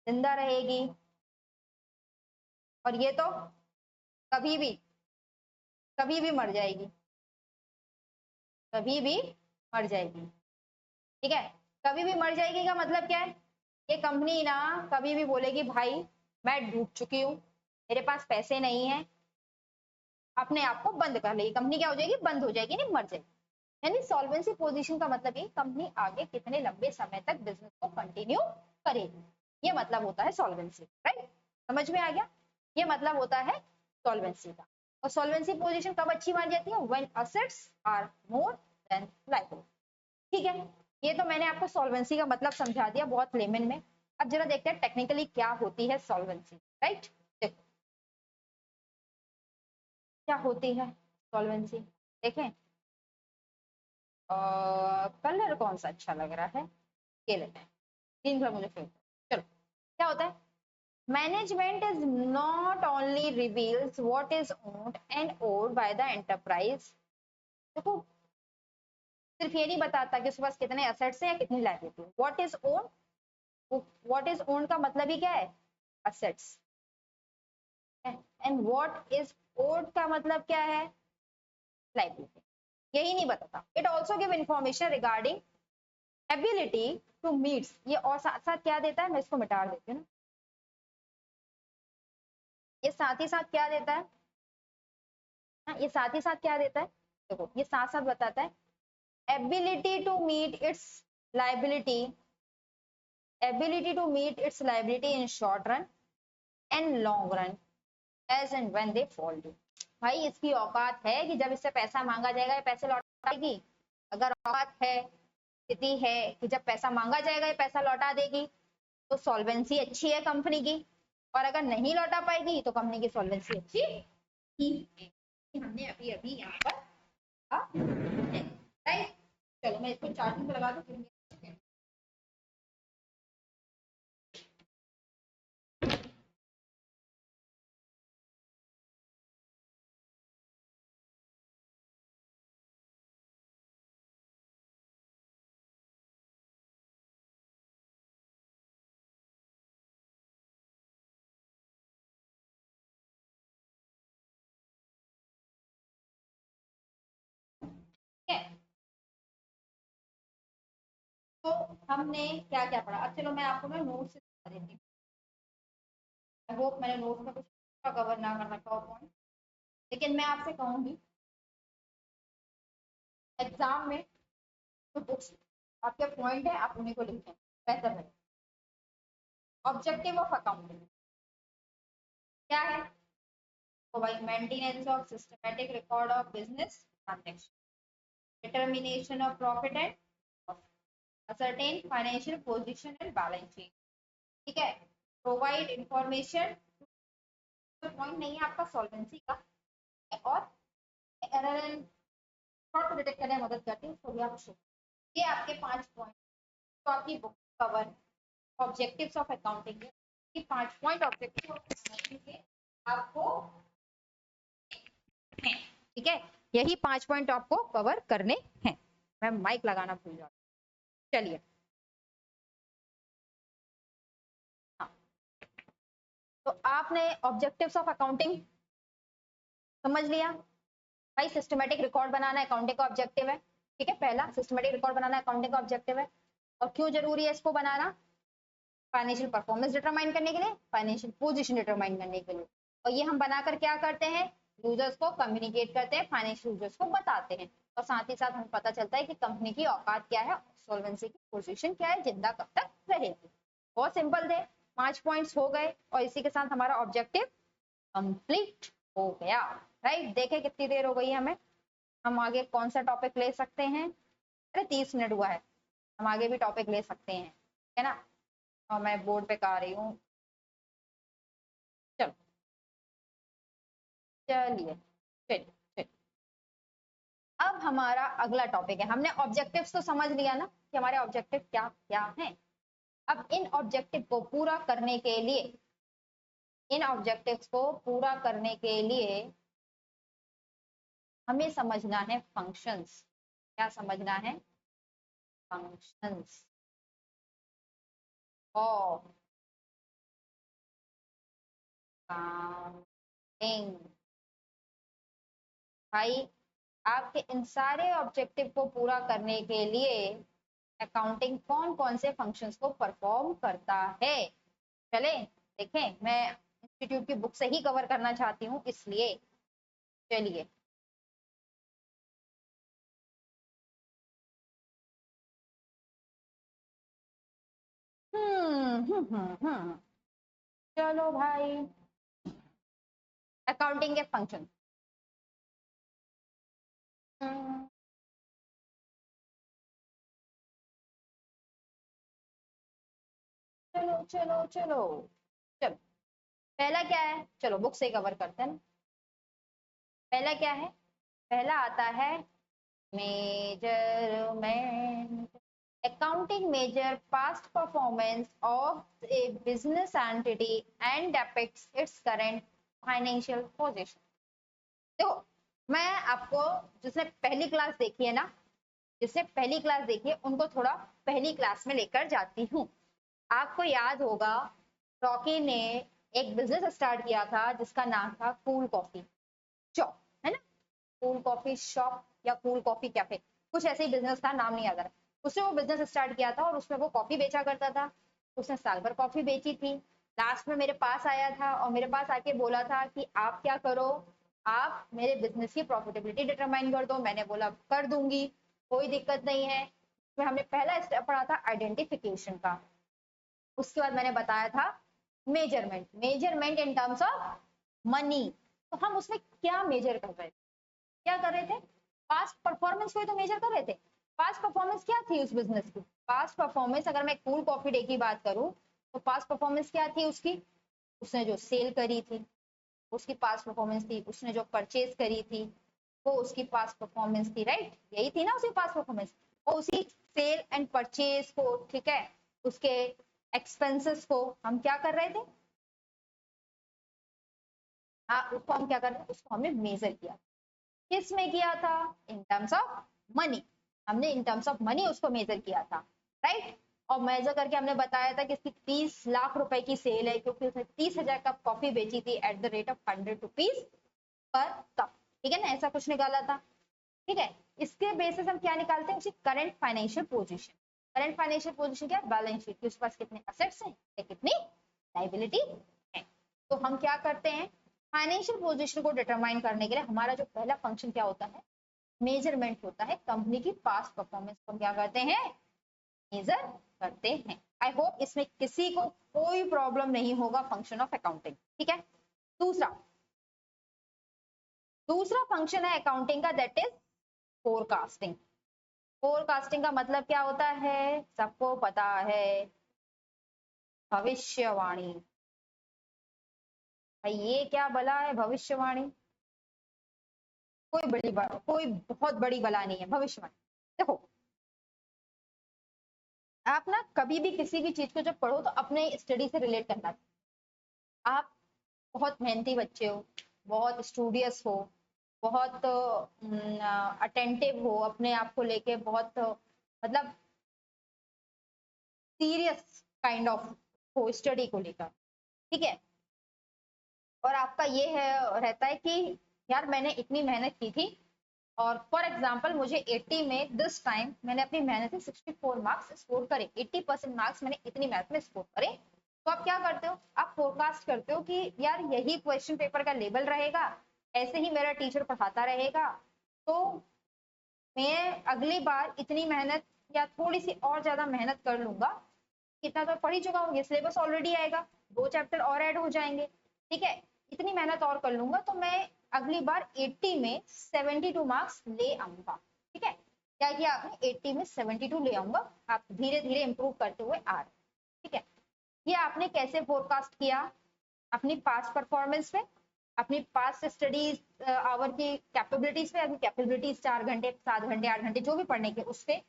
जिंदा रहेगी और ये तो कभी भी कभी भी मर जाएगी, कभी भी मर जाएगी। ठीक है, कभी भी मर जाएगी का मतलब क्या है, ये कंपनी ना कभी भी बोलेगी भाई मैं डूब चुकी हूँ, मेरे पास पैसे नहीं है, अपने आप को बंद कर लेगी। कंपनी क्या हो जाएगी, बंद हो जाएगी, नहीं मर जाएगी। यानी सॉल्वेंसी पोजीशन का मतलब ये कंपनी आगे कितने लंबे समय तक बिजनेस को कंटिन्यू करेगी, ये मतलब होता है सॉल्वेंसी, राइट। समझ में आ गया, ये मतलब होता है सॉल्वेंसी का। और सॉल्वेंसी पोजीशन कब अच्छी मानी जाती है, when assets are more than liability. ठीक है, ये तो मैंने आपको सॉल्वेंसी का मतलब समझा दिया बहुत लेमन में। अब जरा देखते हैं टेक्निकली क्या होती है सॉल्वेंसी, राइट। देखो क्या होती है सॉल्वेंसी, देखें। कलर कौन सा अच्छा लग रहा है, ये लेते हैं, ग्रीन कलर मुझे फेवरेट। चलो, क्या होता है, management is not only reveals what is owned and owed by the enterprise. देखो सिर्फ ये नहीं बताता कि उसके पास कितने एसेट्स हैं या कितनी liability. What is owned, what is owned का मतलब ही क्या है, assets. And what is owed का मतलब क्या है, लायबिलिटी। यही नहीं बताता। It also give information regarding ability to meets, ये और साथ साथ क्या देता है, मैं इसको मिटा देती हूँ। ये साथ ही साथ क्या देता है, ये साथ ही साथ क्या देता है, देखो ये साथ साथ बताता है ability to meet its liability, ability to meet its liability in short run and long run as and when they fall due. भाई इसकी औकात है कि जब इससे पैसा मांगा जाएगा ये पैसे लौटाएगी। अगर औकात है, स्थिति है कि जब पैसा मांगा जाएगा ये पैसा लौटा देगी, तो सॉल्वेंसी अच्छी है कंपनी की। और अगर नहीं लौटा पाएगी तो कंपनी की सॉल्वेंसी अच्छी नहीं है। हमने अभी अभी यहाँ पर राइट। चलो मैं इसको चार्जिंग पे लगा दूं। तो हमने क्या क्या पढ़ा, अब चलो मैं आपको ना नोट्स बता देती हूँ। आई होप मैंने नोट्स में कुछ कवर ना करना पाओ पॉइंट, लेकिन मैं आपसे कहूंगी एग्जाम में जो बुक्स आपके पॉइंट है आप उन्हीं को लिखें, बेहतर है। ऑब्जेक्टिव ऑफ अकाउंटिंग क्या है, तो भाई maintenance of systematic record of business transaction, determination of profit and ascertain financial position and balance sheet। ठीक है, प्रोवाइड इंफॉर्मेशन, पॉइंट नहीं है आपका सॉल्वेंसी का, और एरर एंड फ्रॉड को डिटेक्ट करने में मदद करती है, उसको भी आप शो। ये आपके 5 पॉइंट तो आपकी book cover objectives of accounting के, ये 5 पॉइंट ऑब्जेक्टिव ऑफ अकाउंटिंग के आपको हैं। ठीक है, यही 5 पॉइंट आपको कवर करने हैं। मैं माइक लगाना भूल जाऊँ, चलिए। तो आपने ऑब्जेक्टिव्स ऑफ अकाउंटिंग समझ लिया भाई। सिस्टमेटिक रिकॉर्ड बनाना अकाउंटिंग का ऑब्जेक्टिव है, ठीक है। पहला सिस्टमेटिक रिकॉर्ड बनाना अकाउंटिंग का ऑब्जेक्टिव है। और क्यों जरूरी है इसको बनाना? फाइनेंशियल परफॉर्मेंस डिटरमाइन करने के लिए, फाइनेंशियल पोजीशन डिटरमाइन करने के लिए। और ये हम बनाकर क्या करते हैं? यूजर्स को कम्युनिकेट करते हैं, फाइनेंशियल यूजर्स को बताते हैं। और साथ ही साथ हमें पता चलता है कि कंपनी की औकात क्या है, सॉल्वेंसी की पोजीशन क्या है, जिंदा कब तक रहेगी। बहुत सिंपल थे, 5 पॉइंट्स हो गए और इसी के साथ हमारा ऑब्जेक्टिव कंप्लीट हो गया। राइट, देखें कितनी देर हो गई हमें। हम आगे कौन सा टॉपिक ले सकते हैं? अरे 30 मिनट हुआ है, हम आगे भी टॉपिक ले सकते हैं, है ना। और मैं बोर्ड पे कर रही हूँ। चलो चलिए चलिए चलिए, अब हमारा अगला टॉपिक है। हमने ऑब्जेक्टिव्स तो समझ लिया ना कि हमारे ऑब्जेक्टिव क्या क्या हैं। अब इन ऑब्जेक्टिव को पूरा करने के लिए, इन ऑब्जेक्टिव्स को पूरा करने के लिए हमें समझना है फंक्शंस। क्या समझना है? Functions of counting. भाई आपके इन सारे ऑब्जेक्टिव को पूरा करने के लिए अकाउंटिंग कौन कौन से फंक्शंस को परफॉर्म करता है, चले देखें। मैं इंस्टीट्यूट की बुक से ही कवर करना चाहती हूँ, इसलिए चलिए। चलो भाई, अकाउंटिंग के फंक्शन। चलो चलो चलो चलो, पहला क्या है? चलो बुक से कवर करते हैं। पहला क्या है? पहला आता है measurement. accounting measure past performance of a business entity and depicts its current financial position। देखो, मैं आपको, जिसने पहली क्लास देखी है ना, जिसने पहली क्लास देखी है उनको थोड़ा पहली क्लास में लेकर जाती हूँ। आपको याद होगा रॉकी ने एक बिजनेस स्टार्ट किया था जिसका नाम था कूल कॉफी शॉप, है ना। कूल कॉफी शॉप या कूल कॉफी कैफे, कुछ ऐसे ही बिजनेस था, नाम नहीं याद आ रहा। उसने वो बिजनेस स्टार्ट किया था और उसमें वो कॉफी बेचा करता था। उसने साल भर कॉफी बेची थी। लास्ट में मेरे पास आया था और मेरे पास आके बोला था कि आप क्या करो, आप मेरे बिजनेस की प्रॉफिटेबिलिटी डिटरमाइन कर दो। मैंने बोला कर दूंगी, कोई दिक्कत नहीं है। उसमें हमने पहला स्टेप पढ़ा था आइडेंटिफिकेशन का। उसके बाद मैंने बताया था measurement, measurement in terms of money. तो हम उसमें क्या मेजर कर रहे थे? क्या कर रहे थे? पास्ट परफॉर्मेंस को ही तो मेजर कर रहे थे। पास्ट परफॉर्मेंस क्या थी उस बिजनेस की? पास्ट परफॉर्मेंस, अगर मैं कूल कॉफी डे की बात करूं तो पास्ट परफॉर्मेंस क्या थी उसकी? उसने जो सेल करी थी उसकी पास्ट परफॉर्मेंस थी। उसने जो परचेज करी थी वो उसकी पास्ट परफॉर्मेंस थी। राइट, यही थी ना उसकी पास्ट परफॉर्मेंस। और उसी सेल एंड परचेज को, ठीक है, उसके एक्सपेंसेस को हम क्या कर रहे थे? हाँ, उसको हम क्या कर रहे थे? उसको हमने मेजर किया। किस में किया था? In terms of money. हमने इन टर्म्स ऑफ मनी उसको मेजर किया था। राइट, और मेजर करके हमने बताया था कि इसकी 30 लाख रुपए की सेल है क्योंकि उसने 30,000 कप कॉफी बेची थी at the rate of 100 rupees per cup. ठीक है ना, ऐसा कुछ निकाला था। ठीक है, इसके बेसिस हम क्या निकालते हैं? उसकी current financial position. Current financial position क्या? बैलेंस शीट, उसके पास कितने असेट्स हैं या कितनी लाइबिलिटी है। तो हम क्या करते हैं? फाइनेंशियल पोजीशन को डिटरमाइन करने के लिए हमारा जो पहला फंक्शन क्या होता है? मेजरमेंट होता है। कंपनी की पास्ट परफॉर्मेंस को क्या करते हैं? मेजर करते हैं। आई होप इसमें किसी को कोई प्रॉब्लम नहीं होगा फंक्शन ऑफ अकाउंटिंग। ठीक है, दूसरा दूसरा फंक्शन है अकाउंटिंग का, दैट इज फोरकास्टिंग। फोरकास्टिंग का मतलब क्या होता है? सबको पता है, भविष्यवाणी। भाई ये क्या बला है भविष्यवाणी? कोई बहुत बड़ी बला नहीं है भविष्यवाणी। देखो, आप ना कभी भी किसी भी चीज को जब पढ़ो तो अपने स्टडी से रिलेट करना। आप बहुत मेहनती बच्चे हो, बहुत स्टूडियस हो, बहुत अटेंटिव हो, अपने आप को लेके बहुत मतलब सीरियस काइंड ऑफ हो स्टडी को लेकर। ठीक है, और आपका ये है रहता है कि यार मैंने इतनी मेहनत की थी और फॉर एग्जाम्पल मुझे 80 में दिस टाइम मैंने अपनी मेहनत से 64 मार्क्स स्कोर करे, 80% मार्क्स मैंने इतनी मेहनत में स्कोर करे। तो आप क्या करते हो, आप फोरकास्ट करते हो कि यार यही क्वेश्चन पेपर का लेवल रहेगा, ऐसे ही मेरा टीचर पढ़ाता रहेगा, तो मैं अगली बार इतनी मेहनत या थोड़ी सी और ज्यादा मेहनत कर लूंगा। कितना तो पढ़ ही चुका हूँ, ये सिलेबस ऑलरेडी आएगा, 2 चैप्टर और ऐड हो जाएंगे, ठीक है, इतनी मेहनत और कर लूंगा तो मैं अगली बार 80 में 72 मार्क्स ले आऊंगा। ठीक है, क्या किया आपने, 80 में 72 ले आऊंगा, आप धीरे धीरे इंप्रूव करते हुए आ रहे। ठीक है, ये आपने कैसे फोरकास्ट किया, अपनी पास्ट परफॉर्मेंस पे, अपनी पास्ट स्टडीज आवर की कैपेबिलिटीज पे, अभी कैपेबिलिटीज 4 घंटे 7 घंटे 8 घंटे जो भी पढ़ने के, उस पे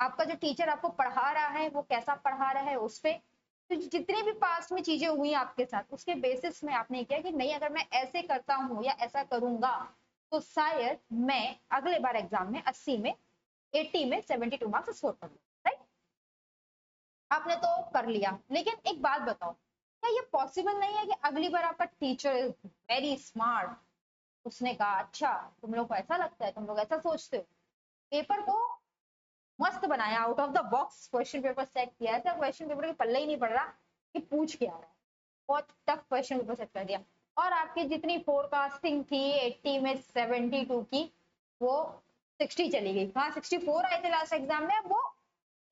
आपका जो टीचर आपको पढ़ा रहा है वो कैसा पढ़ा रहा है उस पे, तो जितनी भी पास्ट में चीजें हुई आपके साथ उसके बेसिस में आपने किया कि नहीं अगर मैं ऐसे करता हूँ या ऐसा करूंगा तो शायद मैं अगले बार एग्जाम में 80 में 80 में 72 मार्क्स स्कोर कर लूँ। राइट, आपने तो कर लिया, लेकिन एक बात बताओ, क्या ये पॉसिबल नहीं है कि अगली बार आपका टीचर इज वेरी स्मार्ट, उसने कहा अच्छा तुम लोग को ऐसा लगता है, तुम लोग ऐसा सोचते हो, पेपर को मस्त बनाया, out of the box question paper set किया है, क्वेश्चन पेपर के पल्ले ही नहीं पड़ रहा कि पूछ क्या रहा है, बहुत टफ क्वेश्चन पेपर सेट कर दिया, और आपकी जितनी फोरकास्टिंग थी 80 में 72 की वो 60 चली गई, हाँ 64 आए थे लास्ट एग्जाम में, वो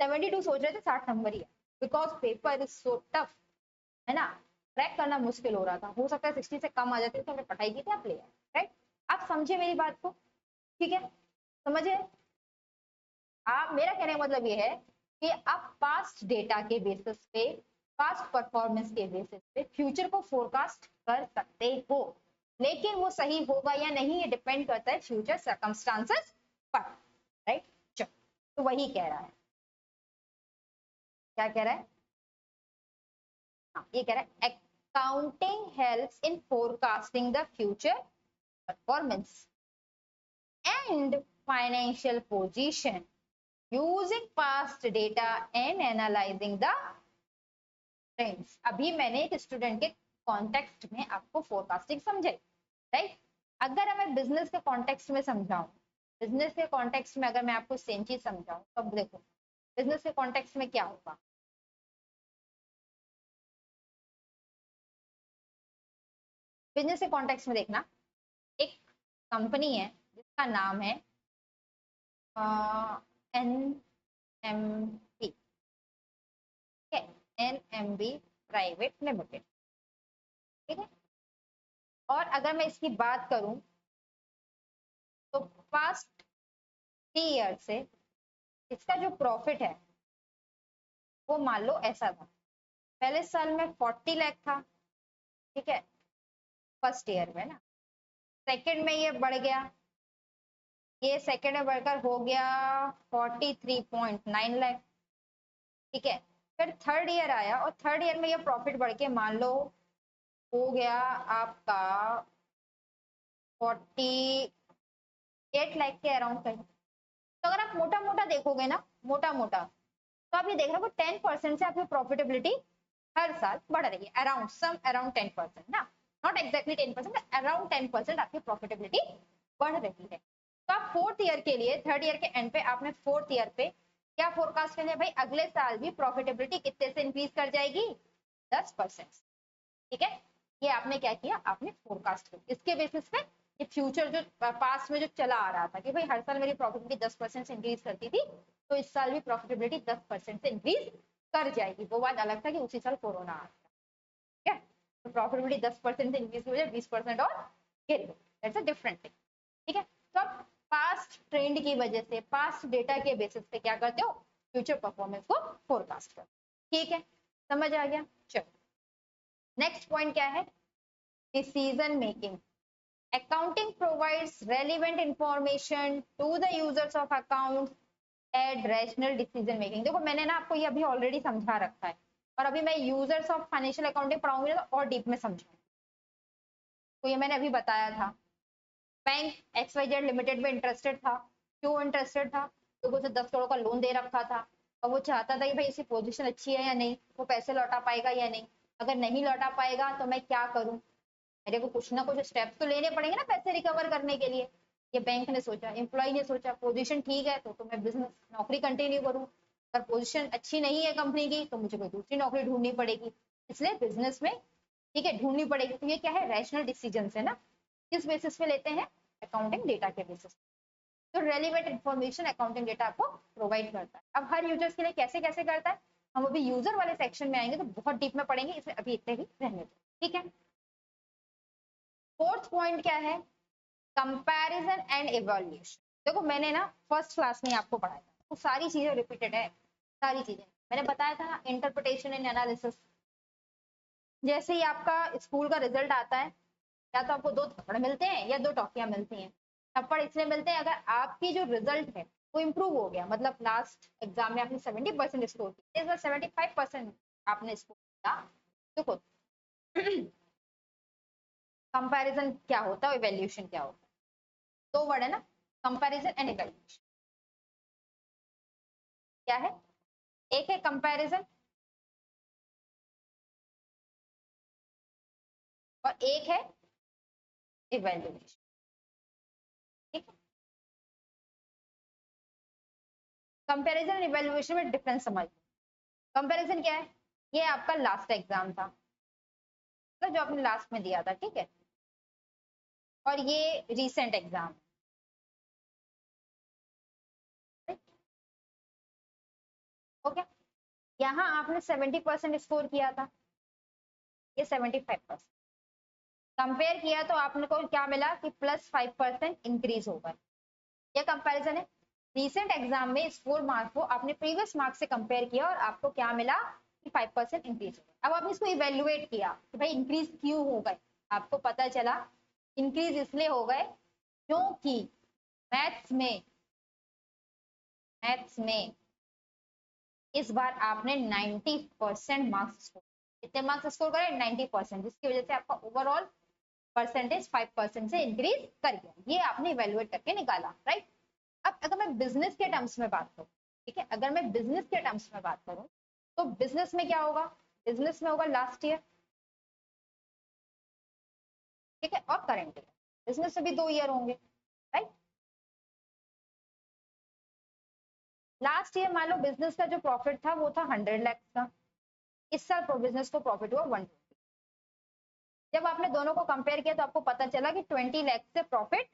72 सोच रहे थे 60 नंबर ही है, because paper is so tough, है ना, ट्रैक करना मुश्किल हो रहा था, हो सकता है 60 से कम आ जाते तो हमने पढ़ाई की थी, आप ले आए। राइट, आप समझे मेरी बात को, ठीक है, समझे आप, मेरा कहने का मतलब ये है कि आप पास्ट डेटा के बेसिस पे, पास्ट परफॉर्मेंस के बेसिस पे फ्यूचर को फोरकास्ट कर सकते हो, लेकिन वो सही होगा या नहीं ये डिपेंड करता है फ्यूचर सर्कमस्टांसेस पर। राइट, चलो, तो वही कह रहा है, क्या कह रहा है, हाँ ये कह रहा है accounting helps in forecasting the future performance and financial position using past data and analyzing the trends। अभी मैंने एक स्टूडेंट के कॉन्टेक्स्ट में आपको फोरकास्टिंग समझाई, राइट, अगर मैं बिजनेस के कॉन्टेक्स्ट में समझाऊं, बिजनेस के कॉन्टेक्स्ट में अगर मैं आपको सेम चीज समझाऊं तो अब देखो बिजनेस के कॉन्टेक्स्ट में क्या होगा, बिजनेस के कॉन्टेक्स्ट में देखना, एक कंपनी है जिसका नाम है N M B, N M B private limited, ठीक है, और अगर मैं इसकी बात करूं तो पास्ट 3 ईयर से इसका जो प्रॉफिट है वो मान लो ऐसा था, पहले साल में 40 लाख था, ठीक है, फर्स्ट ईयर में ना, सेकंड में ये बढ़ गया, ये सेकंड में बढ़कर हो गया 43.9 लाख, ठीक है, फिर थर्ड ईयर आया और थर्ड ईयर में ये प्रॉफिट बढ़ के मान लो हो गया आपका 48 लाख के अराउंड कहीं। तो अगर आप मोटा मोटा देखोगे ना, मोटा मोटा, तो आप ये देख रहे हो 10% से आपकी प्रॉफिटेबिलिटी हर साल बढ़ रही है, अराउंड सम अराउंड 10% ना, नॉट एग्जैक्टली 10%, अराउंड 10% आपकी प्रॉफिटेबिलिटी बढ़ रही है। तो आप फोर्थ ईयर के लिए, थर्ड ईयर के एंड पे आपने फोर्थ ईयर पे क्या फोरकास्ट कर लिया भाई, अगले साल भी प्रॉफिटेबिलिटी कितने से इंक्रीज कर जाएगी, 10%। ठीक है, ये आपने क्या किया, आपने फोरकास्ट किया, इसके बेसिस पे ये फ्यूचर जो पास्ट में जो चला आ रहा था कि भाई हर साल मेरी प्रॉफिटेबिलिटी 10% से इंक्रीज करती थी, तो इस साल भी प्रॉफिटेबिलिटी 10% से इंक्रीज कर जाएगी। वो बात अलग था कि उसी साल कोरोना आ गया, ठीक है, तो प्रॉफिटेबिलिटी 10% से इंक्रीज हो जाए, 20% और गिर गई, दैट्स अ डिफरेंट थिंग। ठीक है, तो आप पास्ट ट्रेंड की वजह से, पास्ट डेटा के बेसिस पे क्या करते हो, फ्यूचर परफॉर्मेंस को फोरकास्ट करते हो। ठीक है, समझ आ गया, चलो नेक्स्ट पॉइंट क्या है, decision making. Accounting provides relevant information to the users of accounts and rational decision making। देखो मैंने ना आपको ये अभी ऑलरेडी समझा रखा है, और अभी मैं यूजर्स ऑफ फाइनेंशियल अकाउंटिंग पढ़ाऊंगी ना तो और डीप में समझाऊंगी। तो ये मैंने अभी बताया था, बैंक XYZ लिमिटेड में इंटरेस्टेड था, क्यों इंटरेस्टेड था, तो उसे 10 करोड़ का लोन दे रखा था, और वो चाहता था कि भाई इसकी पोजीशन अच्छी है या नहीं, वो पैसे लौटा पाएगा या नहीं, अगर नहीं लौटा पाएगा तो मैं क्या करूं, मेरे को कुछ ना कुछ स्टेप्स तो लेने पड़ेंगे ना पैसे रिकवर करने के लिए। ये बैंक ने सोचा, एम्प्लॉय ने सोचा, पोजीशन ठीक है तो मैं बिजनेस नौकरी कंटिन्यू करूँ, अगर पोजीशन अच्छी नहीं है कंपनी की तो मुझे कोई दूसरी नौकरी ढूंढनी पड़ेगी, इसलिए बिजनेस में ठीक है ढूंढनी पड़ेगी। तो ये क्या है, रैशनल डिसीजन है ना। किस बेसिस पे लेते हैं, अकाउंटिंग डेटा के बेसिस। तो रेलिवेंट इन्फॉर्मेशन अकाउंटिंग डेटा आपको प्रोवाइड करता है। अब हर यूजर्स के लिए कैसे कैसे करता है, हम अभी यूजर वाले सेक्शन में आएंगे तो बहुत डीप में पढ़ेंगे, इसलिए अभी इतने ही रहने दो, ठीक है। फोर्थ पॉइंट क्या है, कंपैरिजन एंड इवैल्यूएशन। देखो मैंने ना फर्स्ट क्लास में आपको पढ़ाया था, तो सारी चीजें रिपीटेड है, सारी चीजें मैंने बताया था ना। इंटरप्रिटेशन एंड एनालिसिस, जैसे ही आपका स्कूल का रिजल्ट आता है, या तो आपको 2 थप्पड़ मिलते हैं या 2 टॉफियां मिलती हैं। थप्पड़ इसलिए मिलते हैं अगर आपकी जो रिजल्ट है वो इम्प्रूव हो गया, मतलब लास्ट एग्जाम में आपने 70% स्कोर किया, इस बार 75% आपने स्कोर किया। देखो कंपैरिजन क्या होता है, इवैल्यूएशन क्या होता है, 2 वर्ड है ना, कंपैरिजन एंड इवैल्यूएशन। क्या है, एक है कंपैरिजन और एक है इवैल्यूएशन, ठीक है। कंपैरिजन और इवैल्यूएशन में डिफरेंस समझ। कंपैरिजन क्या है, ये आपका लास्ट एग्जाम था, मतलब जो आपने लास्ट में दिया था, ठीक है, और ये रीसेंट एग्जाम, ओके। यहाँ आपने 70% स्कोर किया था, ये 75%। कंपेयर किया तो आपने को क्या मिला कि +5% इंक्रीज होगा, ये कंपैरिजन है। रीसेंट एग्जाम में स्कोर मार्क्स को आपने प्रीवियस मार्क्स से कंपेयर किया और आपको क्या मिला कि 5% इंक्रीज हो गया। अब आपने इसको इवेल्युएट किया कि भाई इंक्रीज क्यों हो गए, आपको पता चला इंक्रीज इसलिए हो गए क्योंकि मैथ्स में इस बार आपने 90% मार्क्स स्कोर, कितने मार्क्स स्कोर करे, 90%, जिसकी वजह से आपका ओवरऑल परसेंटेज 5% से इंक्रीज कर गया, ये आपने इवेल्युएट करके निकाला, राइट। अब अगर मैं बिजनेस के टर्म्स में बात करूं, ठीक है, अगर मैं बिजनेस के टर्म्स में बात करूं तो बिजनेस में क्या होगा, बिजनेस में होगा लास्ट ईयर, ठीक है, और करंट ईयर। बिजनेस में भी 2 ईयर होंगे, राइट। लास्ट ईयर मान लो बिजनेस का जो प्रॉफिट था वो था 100 लाख का, इस साल बिजनेस को प्रॉफिट हुआ 120। जब आपने दोनों को कंपेयर किया तो आपको पता चला कि 20 लाख से प्रॉफिट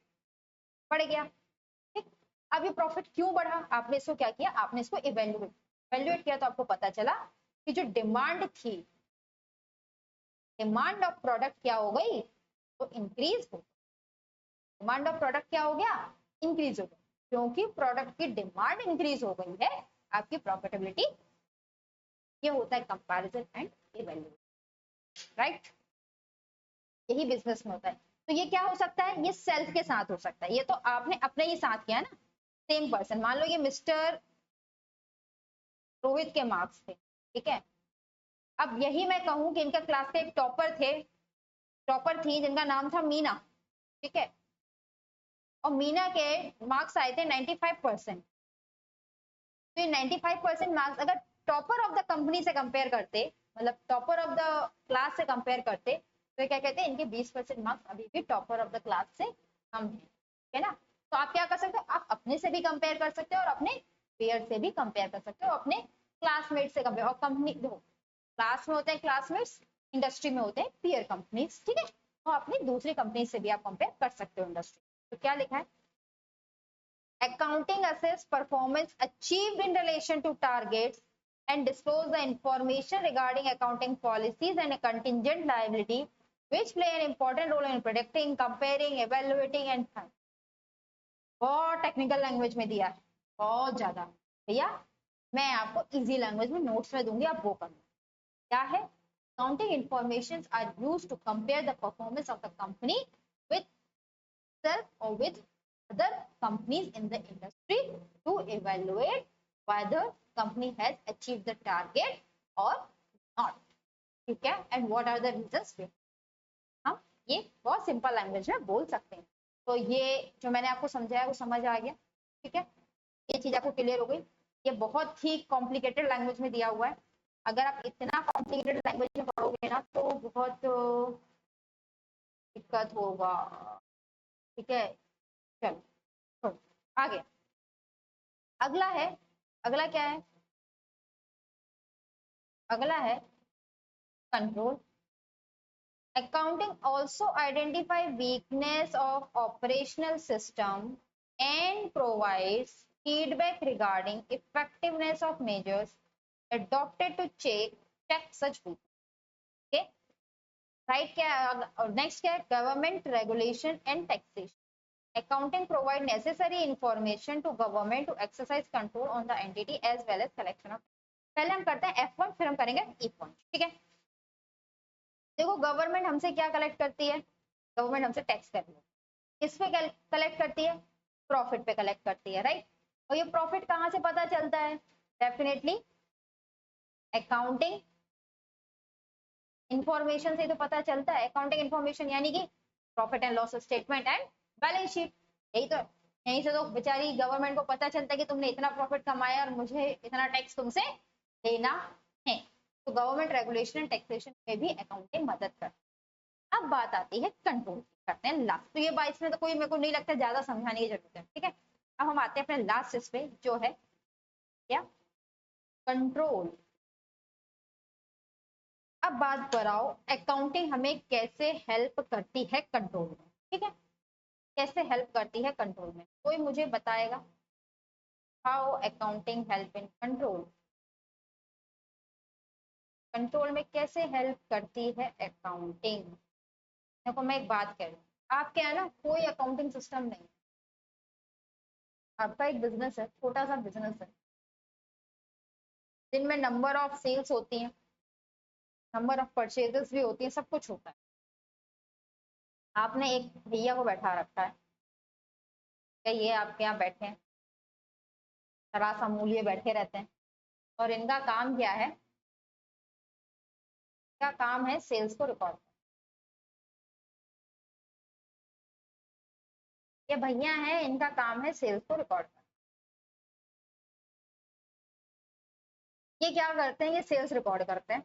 बढ़ गया, ठीक। अब ये प्रॉफिट क्यों बढ़ा, आपने इसको क्या किया, आपने इसको इवेल्युएट किया तो आपको पता चला कि जो डिमांड थी, डिमांड ऑफ प्रोडक्ट क्या हो गई, तो इंक्रीज हो, डिमांड ऑफ प्रोडक्ट क्या हो गया, इंक्रीज हो गया, क्योंकि प्रोडक्ट की डिमांड इंक्रीज हो गई है, आपकी प्रॉफिटेबिलिटी। ये होता है कंपैरिजन एंड इवैल्यूएशन, राइट। यही बिजनेस में होता है। तो ये क्या हो सकता है, ये सेल्फ के साथ हो सकता है, ये तो आपने अपने ही साथ किया ना, सेम पर्सन, मान लो ये मिस्टर रोहित के मार्क्स थे, ठीक है। अब यही मैं कहूं कि इनका क्लास के एक टॉपर थे, टॉपर थी जिनका नाम था मीना, ठीक है, और मीना के मार्क्स आए थे 95%। तो ये 95% मार्क्स अगर टॉपर ऑफ द कंपनी से कंपेयर करते, मतलब टॉपर ऑफ द क्लास से कंपेयर करते, तो क्या कहते हैं, इनके 20% मार्क्स अभी भी टॉपर ऑफ द क्लास से कम है ना। तो आप क्या कर सकते हो, आप अपने से भी कंपेयर कर सकते हो और अपने पेयर से भी कंपेयर कर सकते हो, अपने क्लासमेट से कंपेयर, और कंपनी देखो क्लास में होते हैं क्लासमेट्स, इंडस्ट्री में होते हैं पीयर कंपनीज, ठीक है। तो अपनी दूसरी कंपनी से भी आप कंपेयर कर सकते हो इंडस्ट्री। तो क्या लिखा है, accounting assess performance achieved in relation to targets and disclose the information regarding accounting policies and a contingent liability which play an important role in predicting, comparing, evaluating and बहुत technical language में दिया है, बहुत ज्यादा। भैया मैं आपको easy language में नोट्स में दूंगी, आप वो करना। क्या है, accounting informations are used to compare the performance of the company with self or with other companies in the industry to evaluate whether company has achieved the target or not, ठीक है, and what are the reasons। हम ये बहुत simple language में बोल सकते हैं। तो ये जो मैंने आपको समझाया वो समझ आ गया, ठीक है, ये चीज आपको क्लियर हो गई। ये बहुत ही कॉम्प्लिकेटेड लैंग्वेज में दिया हुआ है, अगर आप इतना कॉम्प्लिकेटेड लैंग्वेज में पढ़ोगे ना तो बहुत दिक्कत होगा। ठीक है, चलो छोड़ो, आगे अगला है, अगला क्या है, अगला है control. Accounting also identify weakness of operational system and provides feedback regarding effectiveness of measures adopted to check such weakness. Okay, right? क्या next क्या है, government regulation and taxation. Accounting provide necessary information to government to exercise control on the entity as well as collection of. पहले हम करते हैं F1 फिर हम करेंगे E1, ठीक है। देखो गवर्नमेंट हमसे क्या कलेक्ट करती है, गवर्नमेंट हमसे टैक्स करती है, किस पे कलेक्ट करती है, प्रॉफिट पे कलेक्ट करती है, राइट। और ये प्रॉफिट कहाँ से पता चलता है, डेफिनेटली अकाउंटिंग इंफॉर्मेशन से तो पता चलता है। अकाउंटिंग इंफॉर्मेशन यानी कि profit and loss statement and balance sheet, यही तो, यहीं से तो बेचारी गवर्नमेंट को पता चलता है कि तुमने इतना प्रॉफिट कमाया और मुझे इतना टैक्स तुमसे देना है। तो गवर्नमेंट रेगुलेशन एंड टैक्सेशन में भी अकाउंटिंग मदद करती है। अब बात आती है कंट्रोल, करते हैं लास्ट। तो ये 22 में तो कोई मेरे को नहीं लगता ज्यादा समझाने की जरूरत है, ठीक है। अब हम आते हैं अपने लास्ट इस पे जो है क्या, कंट्रोल। अब बात कराओ अकाउंटिंग हमें कैसे हेल्प करती है कंट्रोल में, ठीक है, कैसे हेल्प करती है कंट्रोल में, कोई मुझे बताएगा how accounting help in control, control में कैसे हेल्प करती है अकाउंटिंग। देखो मैं एक बात कह रही हूँ, आपके यहाँ ना कोई अकाउंटिंग सिस्टम नहीं, आपका एक बिजनेस है, छोटा सा बिजनेस है, जिनमें नंबर ऑफ सेल्स होती हैं, नंबर ऑफ परचेजेस भी होती है, सब कुछ होता है। आपने एक भैया को बैठा रखा है, क्या ये आपके यहाँ बैठे हैं, सरास अमूल्य बैठे रहते हैं, और इनका काम क्या है, इनका काम है सेल्स को रिकॉर्ड। ये भैया है, इनका काम है सेल्स को रिकॉर्ड करना। ये क्या करते हैं, ये सेल्स रिकॉर्ड करते हैं,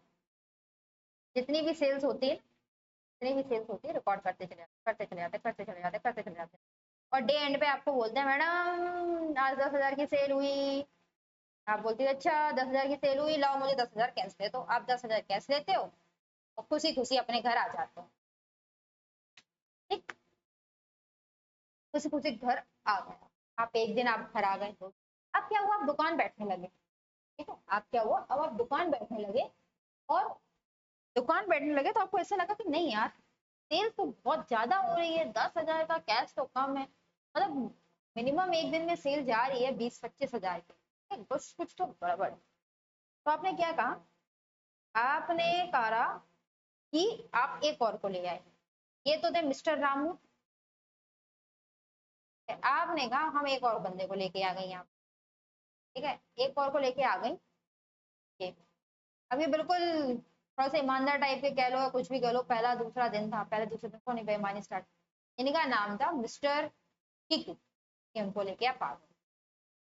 जितनी भी सेल्स होती है, जितनी भी सेल्स होती है रिकॉर्ड करते चले जाते, करते चले जाते, करते चले जाते, करते चले जाते, और डे एंड पे आपको बोलते हैं मैडम आज 10,000 की सेल हुई। आप बोलती हो अच्छा 10,000 की सेल हुई, लाओ मुझे 10,000 कैश दे दो। आप 10,000 कैश लेते हो और खुशी खुशी अपने घर आ जाते हो, ठीक, खुशी खुशी घर आ गए। आप एक दिन आप घर आ गए तो अब क्या हुआ, आप दुकान बैठने लगे, ठीक है, आप क्या हुआ, अब आप दुकान बैठने लगे, और दुकान बैठने लगे तो आपको ऐसा लगा कि नहीं यार सेल तो बहुत ज्यादा हो रही है, 10,000 का कैश तो कम है, मतलब मिनिमम एक दिन में सेल जा रही है 20-25 हजार की, कुछ कुछ तो गड़बड़। तो आपने क्या कहा, आपने कहा कि आप एक और को ले आए, ये तो थे मिस्टर रामू, आपने कहा हम एक और बंदे को लेके आ गए यहाँ, ठीक है, एक और को लेके आ गई। ये अभी बिल्कुल थोड़ा सा ईमानदार टाइप के कह लो, कुछ भी कह लो, पहला दूसरा दिन था, पहले दूसरे दिन को नहीं बेईमानी स्टार्ट। इनका नाम था मिस्टर किकू, उनको लेके आप आ गए।